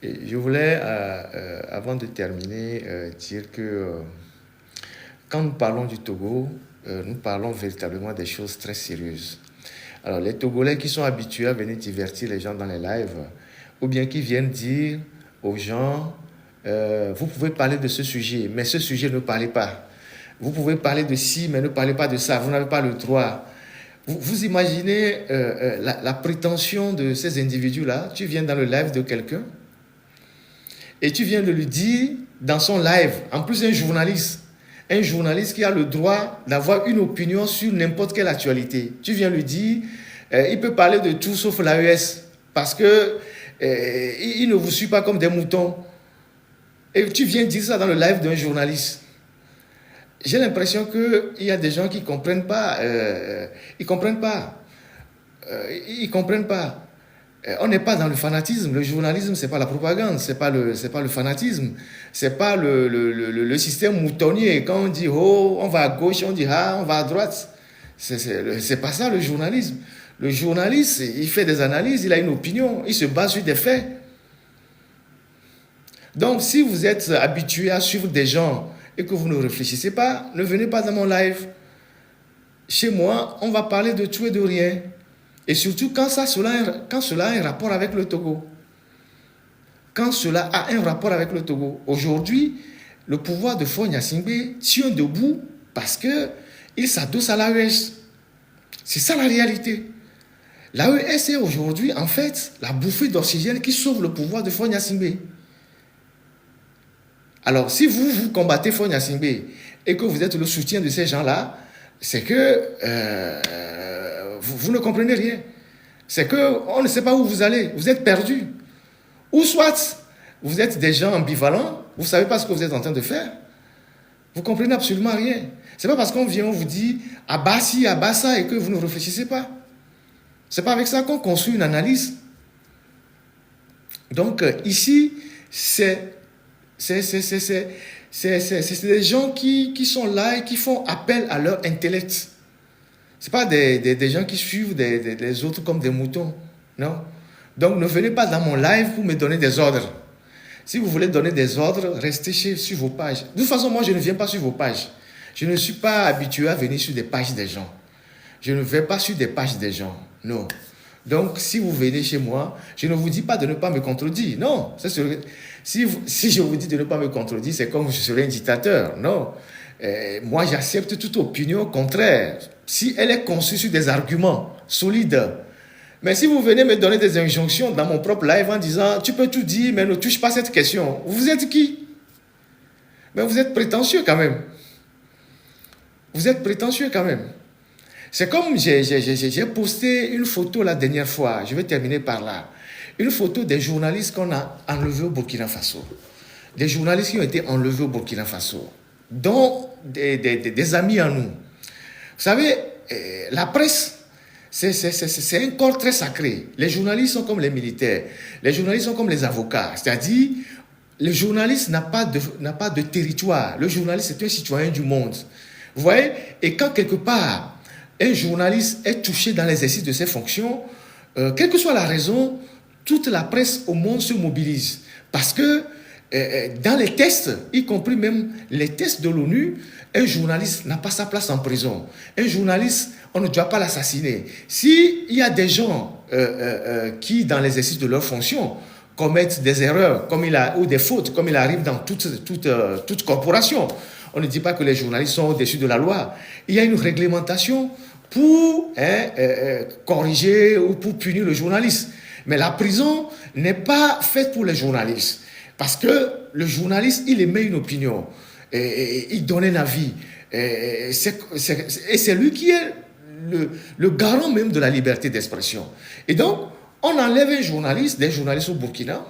Et je voulais, avant de terminer, dire que quand nous parlons du Togo, nous parlons véritablement des choses très sérieuses. Alors, les Togolais qui sont habitués à venir divertir les gens dans les lives, ou bien qui viennent dire aux gens, vous pouvez parler de ce sujet, mais ce sujet ne parlez pas. Vous pouvez parler de ci, mais ne parlez pas de ça. Vous n'avez pas le droit. Vous imaginez la prétention de ces individus-là. Tu viens dans le live de quelqu'un et tu viens de lui dire dans son live, en plus un journaliste qui a le droit d'avoir une opinion sur n'importe quelle actualité. Tu viens lui dire, il peut parler de tout sauf l'AES parce que il ne vous suit pas comme des moutons. Et tu viens dire ça dans le live d'un journaliste. J'ai l'impression qu'il y a des gens qui ne comprennent pas. Ils ne comprennent pas. On n'est pas dans le fanatisme. Le journalisme, ce n'est pas la propagande, ce n'est pas le fanatisme. Ce n'est pas le système moutonnier. Quand on dit « oh », on va à gauche, on dit « ah », on va à droite. C'est pas ça le journalisme. Le journaliste, il fait des analyses, il a une opinion, il se base sur des faits. Donc, si vous êtes habitué à suivre des gens et que vous ne réfléchissez pas, ne venez pas dans mon live. Chez moi, on va parler de tout et de rien. Et surtout quand cela a un rapport avec le Togo. Quand cela a un rapport avec le Togo. Aujourd'hui, le pouvoir de Faure Gnassingbé tient debout parce qu'il s'adosse à l'AES. C'est ça la réalité. L'AES est aujourd'hui, en fait, la bouffée d'oxygène qui sauve le pouvoir de Faure Gnassingbé. Alors, si vous combattez Faure Gnassingbé et que vous êtes le soutien de ces gens-là, c'est que vous ne comprenez rien. C'est qu'on ne sait pas où vous allez. Vous êtes perdu. Ou soit, vous êtes des gens ambivalents, vous ne savez pas ce que vous êtes en train de faire. Vous ne comprenez absolument rien. Ce n'est pas parce qu'on vient, on vous dit « abat ci, abat ça » et que vous ne réfléchissez pas. Ce n'est pas avec ça qu'on construit une analyse. Donc, ici, c'est des gens qui sont là et qui font appel à leur intellect. Ce n'est pas des gens qui suivent les autres comme des moutons. Non. Donc, ne venez pas dans mon live pour me donner des ordres. Si vous voulez donner des ordres, restez sur vos pages. De toute façon, moi, je ne viens pas sur vos pages. Je ne suis pas habitué à venir sur des pages des gens. Je ne vais pas sur des pages des gens. Non. Donc, si vous venez chez moi, je ne vous dis pas de ne pas me contredire. Non. Si je vous dis de ne pas me contredire, c'est comme je serais un dictateur. Non. Moi, j'accepte toute opinion contraire si elle est conçue sur des arguments solides. Mais si vous venez me donner des injonctions dans mon propre live en disant « tu peux tout dire, mais ne touche pas cette question », vous êtes qui? Mais vous êtes prétentieux quand même. Vous êtes prétentieux quand même. C'est comme j'ai posté une photo la dernière fois, je vais terminer par là, une photo des journalistes qu'on a enlevés au Burkina Faso. Des journalistes qui ont été enlevés au Burkina Faso, dont des amis à nous. Vous savez, la presse, c'est un corps très sacré. Les journalistes sont comme les militaires. Les journalistes sont comme les avocats. C'est-à-dire, le journaliste n'a pas de territoire. Le journaliste est un citoyen du monde. Vous voyez? Et quand quelque part, un journaliste est touché dans l'exercice de ses fonctions, quelle que soit la raison, toute la presse au monde se mobilise. Parce que dans les tests, y compris même les tests de l'ONU, un journaliste n'a pas sa place en prison. Un journaliste, on ne doit pas l'assassiner. S'il y a des gens qui, dans l'exercice de leurs fonctions, commettent des erreurs ou des fautes, comme il arrive dans toute corporation, on ne dit pas que les journalistes sont au-dessus de la loi. Il y a une réglementation pour corriger ou pour punir le journaliste. Mais la prison n'est pas faite pour les journalistes. Parce que le journaliste, il émet une opinion. Il donne un avis. Et c'est lui qui est le garant même de la liberté d'expression. Et donc, on enlève un journaliste, des journalistes au Burkina.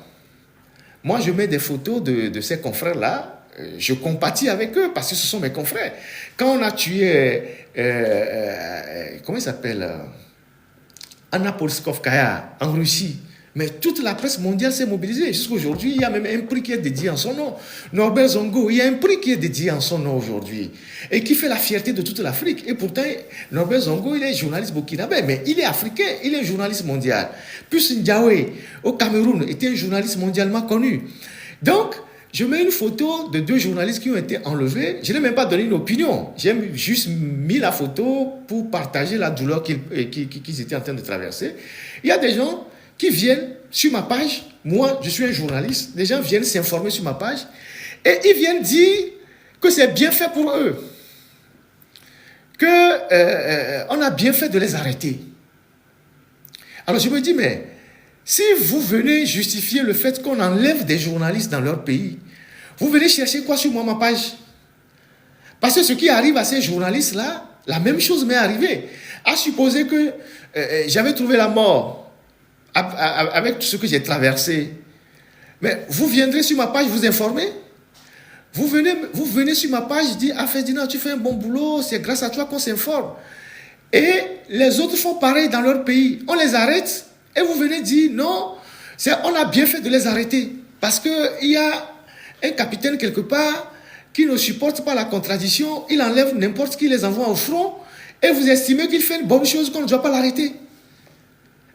Moi, je mets des photos de ces confrères-là. Je compatis avec eux parce que ce sont mes confrères. Quand on a tué, comment il s'appelle, Anna Politkovskaya en Russie, mais toute la presse mondiale s'est mobilisée. Jusqu'aujourd'hui, il y a même un prix qui est dédié en son nom. Norbert Zongo, il y a un prix qui est dédié en son nom aujourd'hui et qui fait la fierté de toute l'Afrique. Et pourtant, Norbert Zongo, il est journaliste burkinabé, mais il est africain, il est journaliste mondial. Puis Ndiaye, au Cameroun, était un journaliste mondialement connu. Donc, je mets une photo de 2 journalistes qui ont été enlevés. Je n'ai même pas donné une opinion. J'ai juste mis la photo pour partager la douleur qu'ils étaient en train de traverser. Il y a des gens qui viennent sur ma page. Moi, je suis un journaliste. Les gens viennent s'informer sur ma page. Et ils viennent dire que c'est bien fait pour eux. qu'on a bien fait de les arrêter. Alors je me dis, mais si vous venez justifier le fait qu'on enlève des journalistes dans leur pays, vous venez chercher quoi sur moi, ma page? Parce que ce qui arrive à ces journalistes-là, la même chose m'est arrivé. À supposer que j'avais trouvé la mort avec tout ce que j'ai traversé. Mais vous viendrez sur ma page vous informer. Vous venez sur ma page dire, ah Ferdinand, tu fais un bon boulot, c'est grâce à toi qu'on s'informe. Et les autres font pareil dans leur pays. On les arrête et vous venez dire, non, on a bien fait de les arrêter. Parce qu'il y a un capitaine quelque part qui ne supporte pas la contradiction, il enlève n'importe qui, les envoie au front, et vous estimez qu'il fait une bonne chose qu'on ne doit pas l'arrêter.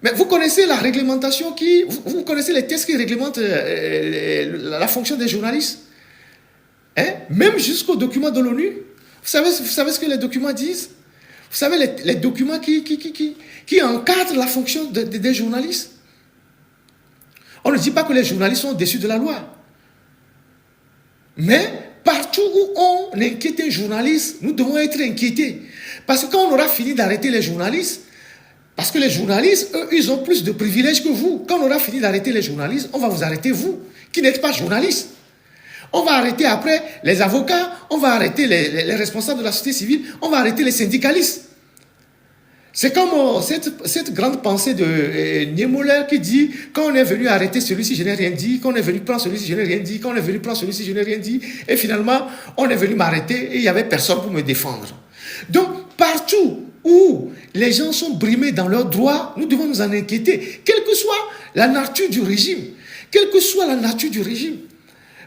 Mais vous connaissez la réglementation vous connaissez les textes qui réglementent la fonction des journalistes, hein? Même jusqu'aux documents de l'ONU. Vous savez ce que les documents disent? Vous savez les documents qui encadrent la fonction des journalistes. On ne dit pas que les journalistes sont au-dessus de la loi. Mais partout où on inquiète un journaliste, nous devons être inquiétés. Parce que quand on aura fini d'arrêter les journalistes, parce que les journalistes, eux, ils ont plus de privilèges que vous. Quand on aura fini d'arrêter les journalistes, on va vous arrêter vous, qui n'êtes pas journaliste. On va arrêter après les avocats, on va arrêter les responsables de la société civile, on va arrêter les syndicalistes. C'est comme cette grande pensée de Niemöller qui dit, quand on est venu arrêter celui-ci, je n'ai rien dit, quand on est venu prendre celui-ci, je n'ai rien dit, quand on est venu prendre celui-ci, je n'ai rien dit, et finalement, on est venu m'arrêter et il n'y avait personne pour me défendre. Donc, partout où les gens sont brimés dans leurs droits, nous devons nous en inquiéter, quelle que soit la nature du régime, quelle que soit la nature du régime.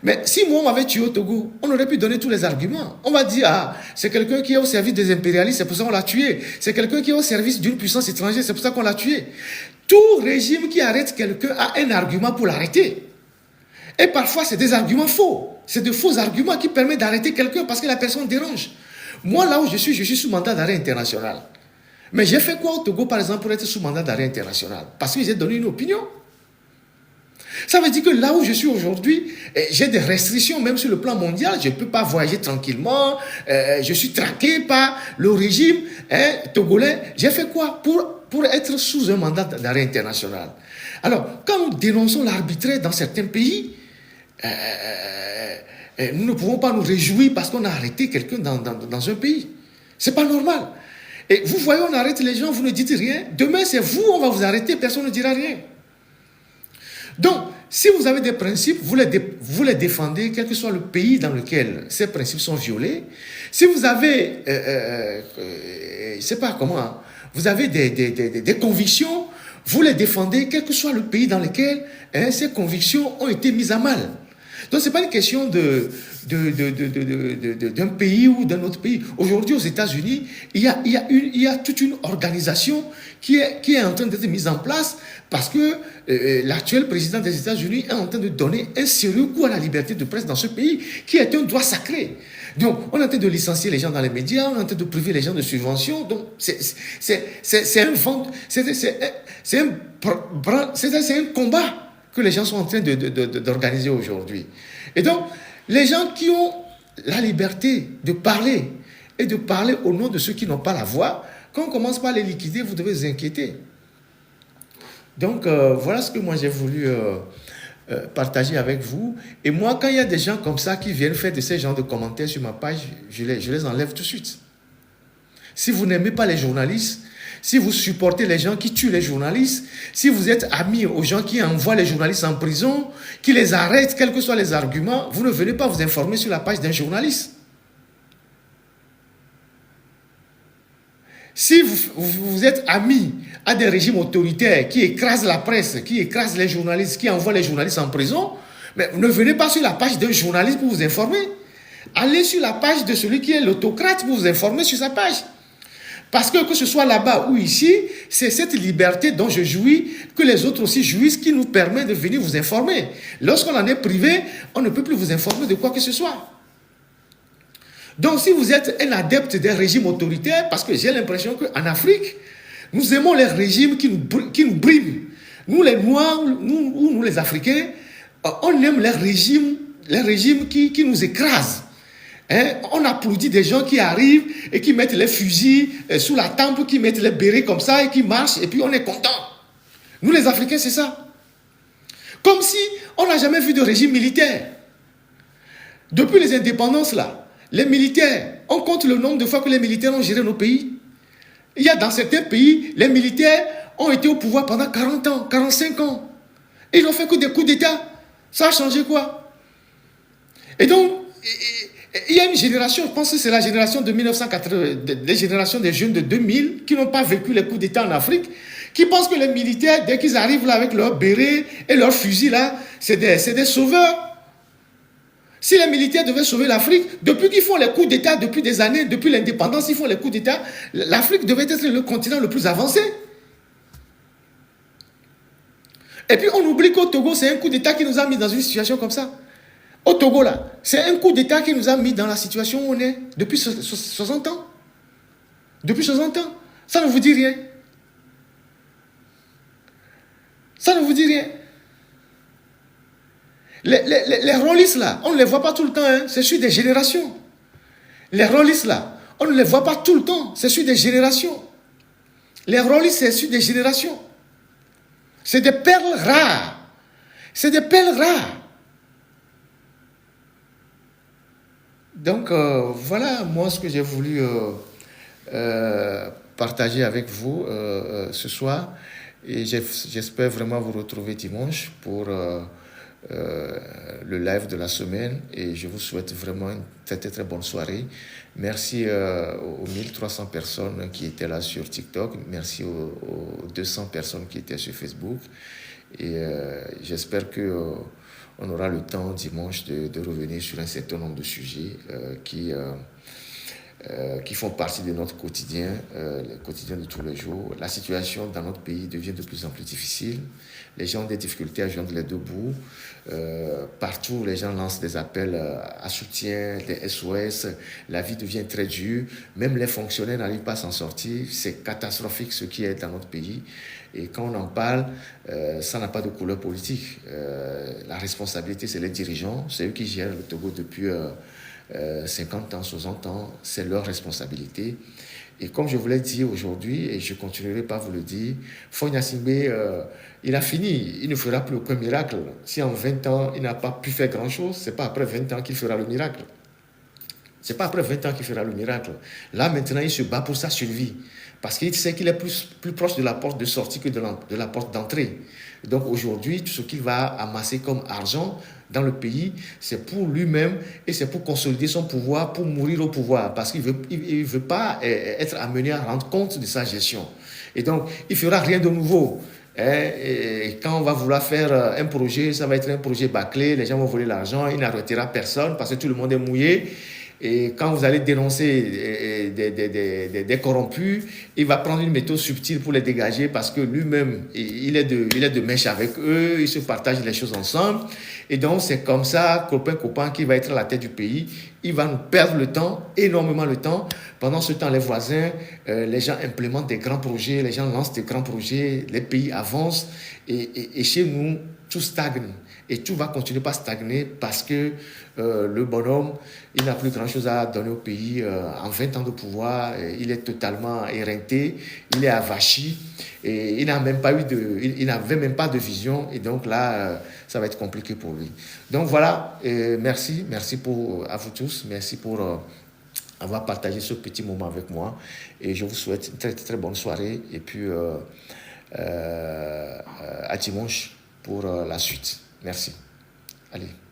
Mais si moi, on m'avait tué au Togo, on aurait pu donner tous les arguments. On va dire, ah, c'est quelqu'un qui est au service des impérialistes, c'est pour ça qu'on l'a tué. C'est quelqu'un qui est au service d'une puissance étrangère, c'est pour ça qu'on l'a tué. Tout régime qui arrête quelqu'un a un argument pour l'arrêter. Et parfois, c'est des arguments faux. C'est de faux arguments qui permettent d'arrêter quelqu'un parce que la personne dérange. Moi, là où je suis sous mandat d'arrêt international. Mais j'ai fait quoi au Togo, par exemple, pour être sous mandat d'arrêt international? Parce que j'ai donné une opinion. Ça veut dire que là où je suis aujourd'hui, j'ai des restrictions même sur le plan mondial. Je ne peux pas voyager tranquillement. Je suis traqué par le régime togolais. J'ai fait quoi pour être sous un mandat d'arrêt international? Alors, quand nous dénonçons l'arbitraire dans certains pays, nous ne pouvons pas nous réjouir parce qu'on a arrêté quelqu'un dans un pays. Ce n'est pas normal. Et vous voyez, on arrête les gens, vous ne dites rien. Demain, c'est vous, on va vous arrêter, personne ne dira rien. Donc, si vous avez des principes, vous les défendez, quel que soit le pays dans lequel ces principes sont violés. Si vous avez, je ne sais pas comment, vous avez des convictions, vous les défendez, quel que soit le pays dans lequel ces convictions ont été mises à mal. Donc, ce n'est pas une question d'un pays ou d'un autre pays. Aujourd'hui, aux États-Unis, il y a toute une organisation qui est en train d'être mise en place parce que l'actuel président des États-Unis est en train de donner un sérieux coup à la liberté de presse dans ce pays, qui est un droit sacré. Donc, on est en train de licencier les gens dans les médias, on est en train de priver les gens de subventions. Donc, c'est un combat que les gens sont en train d'organiser aujourd'hui. Et donc, les gens qui ont la liberté de parler et de parler au nom de ceux qui n'ont pas la voix, quand on commence par les liquider, vous devez vous inquiéter. Donc, voilà ce que moi j'ai voulu partager avec vous. Et moi, quand il y a des gens comme ça qui viennent faire de ces genres de commentaires sur ma page, je les enlève tout de suite. Si vous n'aimez pas les journalistes, si vous supportez les gens qui tuent les journalistes, si vous êtes amis aux gens qui envoient les journalistes en prison, qui les arrêtent, quels que soient les arguments, vous ne venez pas vous informer sur la page d'un journaliste. Si vous êtes amis à des régimes autoritaires qui écrasent la presse, qui écrasent les journalistes, qui envoient les journalistes en prison, mais ne venez pas sur la page d'un journaliste pour vous informer. Allez sur la page de celui qui est l'autocrate pour vous informer sur sa page. Parce que ce soit là-bas ou ici, c'est cette liberté dont je jouis, que les autres aussi jouissent, qui nous permet de venir vous informer. Lorsqu'on en est privé, on ne peut plus vous informer de quoi que ce soit. Donc, si vous êtes un adepte des régimes autoritaires, parce que j'ai l'impression qu'en Afrique, nous aimons les régimes qui nous briment. Nous, les Noirs, nous les Africains, on aime les régimes qui nous écrasent. Hein? On applaudit des gens qui arrivent et qui mettent les fusils sous la tempe, qui mettent les bérets comme ça et qui marchent et puis on est content. Nous les Africains, c'est ça. Comme si on n'a jamais vu de régime militaire. Depuis les indépendances là, les militaires, on compte le nombre de fois que les militaires ont géré nos pays. Il y a dans certains pays, les militaires ont été au pouvoir pendant 40 ans, 45 ans. Ils n'ont fait que des coups d'État. Ça a changé quoi? Et donc, il y a une génération, je pense que c'est la génération de 1980, les générations des jeunes de 2000 qui n'ont pas vécu les coups d'État en Afrique, qui pensent que les militaires, dès qu'ils arrivent là avec leurs bérets et leurs fusils là, c'est des sauveurs. Si les militaires devaient sauver l'Afrique, depuis qu'ils font les coups d'État, depuis des années, depuis l'indépendance, ils font les coups d'État, l'Afrique devait être le continent le plus avancé. Et puis on oublie qu'au Togo, c'est un coup d'État qui nous a mis dans une situation comme ça. Au Togo, là, c'est un coup d'État qui nous a mis dans la situation où on est depuis 60 ans. Depuis 60 ans. Ça ne vous dit rien. Ça ne vous dit rien. Les rôlistes, là, on ne les voit pas tout le temps. Hein. C'est sur des générations. Les rôlistes, là, on ne les voit pas tout le temps. C'est sur des générations. Les rôlistes, c'est sur des générations. C'est des perles rares. C'est des perles rares. Donc, voilà, moi, ce que j'ai voulu partager avec vous ce soir. Et j'espère vraiment vous retrouver dimanche pour le live de la semaine. Et je vous souhaite vraiment une très, très, très bonne soirée. Merci aux 1300 personnes qui étaient là sur TikTok. Merci aux 200 personnes qui étaient sur Facebook. Et j'espère que... on aura le temps dimanche de revenir sur un certain nombre de sujets qui font partie de notre quotidien, le quotidien de tous les jours. La situation dans notre pays devient de plus en plus difficile. Les gens ont des difficultés à joindre les deux bouts. Partout, les gens lancent des appels à soutien, des SOS. La vie devient très dure. Même les fonctionnaires n'arrivent pas à s'en sortir. C'est catastrophique ce qui est dans notre pays. Et quand on en parle, ça n'a pas de couleur politique. La responsabilité, c'est les dirigeants. C'est eux qui gèrent le Togo depuis 50 ans, 60 ans. C'est leur responsabilité. Et comme je vous l'ai dit aujourd'hui, et je continuerai par vous le dire, Faure Gnassingbé, il a fini. Il ne fera plus aucun miracle. Si en 20 ans, il n'a pas pu faire grand-chose, ce n'est pas après 20 ans qu'il fera le miracle. Ce n'est pas après 20 ans qu'il fera le miracle. Là, maintenant, il se bat pour sa survie. Parce qu'il sait qu'il est plus proche de la porte de sortie que de la porte d'entrée. Donc aujourd'hui, tout ce qu'il va amasser comme argent dans le pays, c'est pour lui-même et c'est pour consolider son pouvoir, pour mourir au pouvoir. Parce qu'il ne veut pas être amené à rendre compte de sa gestion. Et donc, il ne fera rien de nouveau. Et quand on va vouloir faire un projet, ça va être un projet bâclé, les gens vont voler l'argent, il n'arrêtera personne parce que tout le monde est mouillé. Et quand vous allez dénoncer des corrompus, il va prendre une méthode subtile pour les dégager parce que lui-même, il est de mèche avec eux, ils se partagent les choses ensemble. Et donc, c'est comme ça, copain, qui va être à la tête du pays. Il va nous perdre le temps, énormément le temps. Pendant ce temps, les voisins, les gens implémentent des grands projets, les gens lancent des grands projets, les pays avancent. Et chez nous, tout stagne. Et tout va continuer par stagner parce que le bonhomme, il n'a plus grand-chose à donner au pays. En 20 ans de pouvoir, il est totalement éreinté, il est avachi et il n'avait même pas de vision. Et donc là, ça va être compliqué pour lui. Donc voilà, merci à vous tous. Merci pour avoir partagé ce petit moment avec moi. Et je vous souhaite une très, très bonne soirée. Et puis, à dimanche pour la suite. Merci. Allez.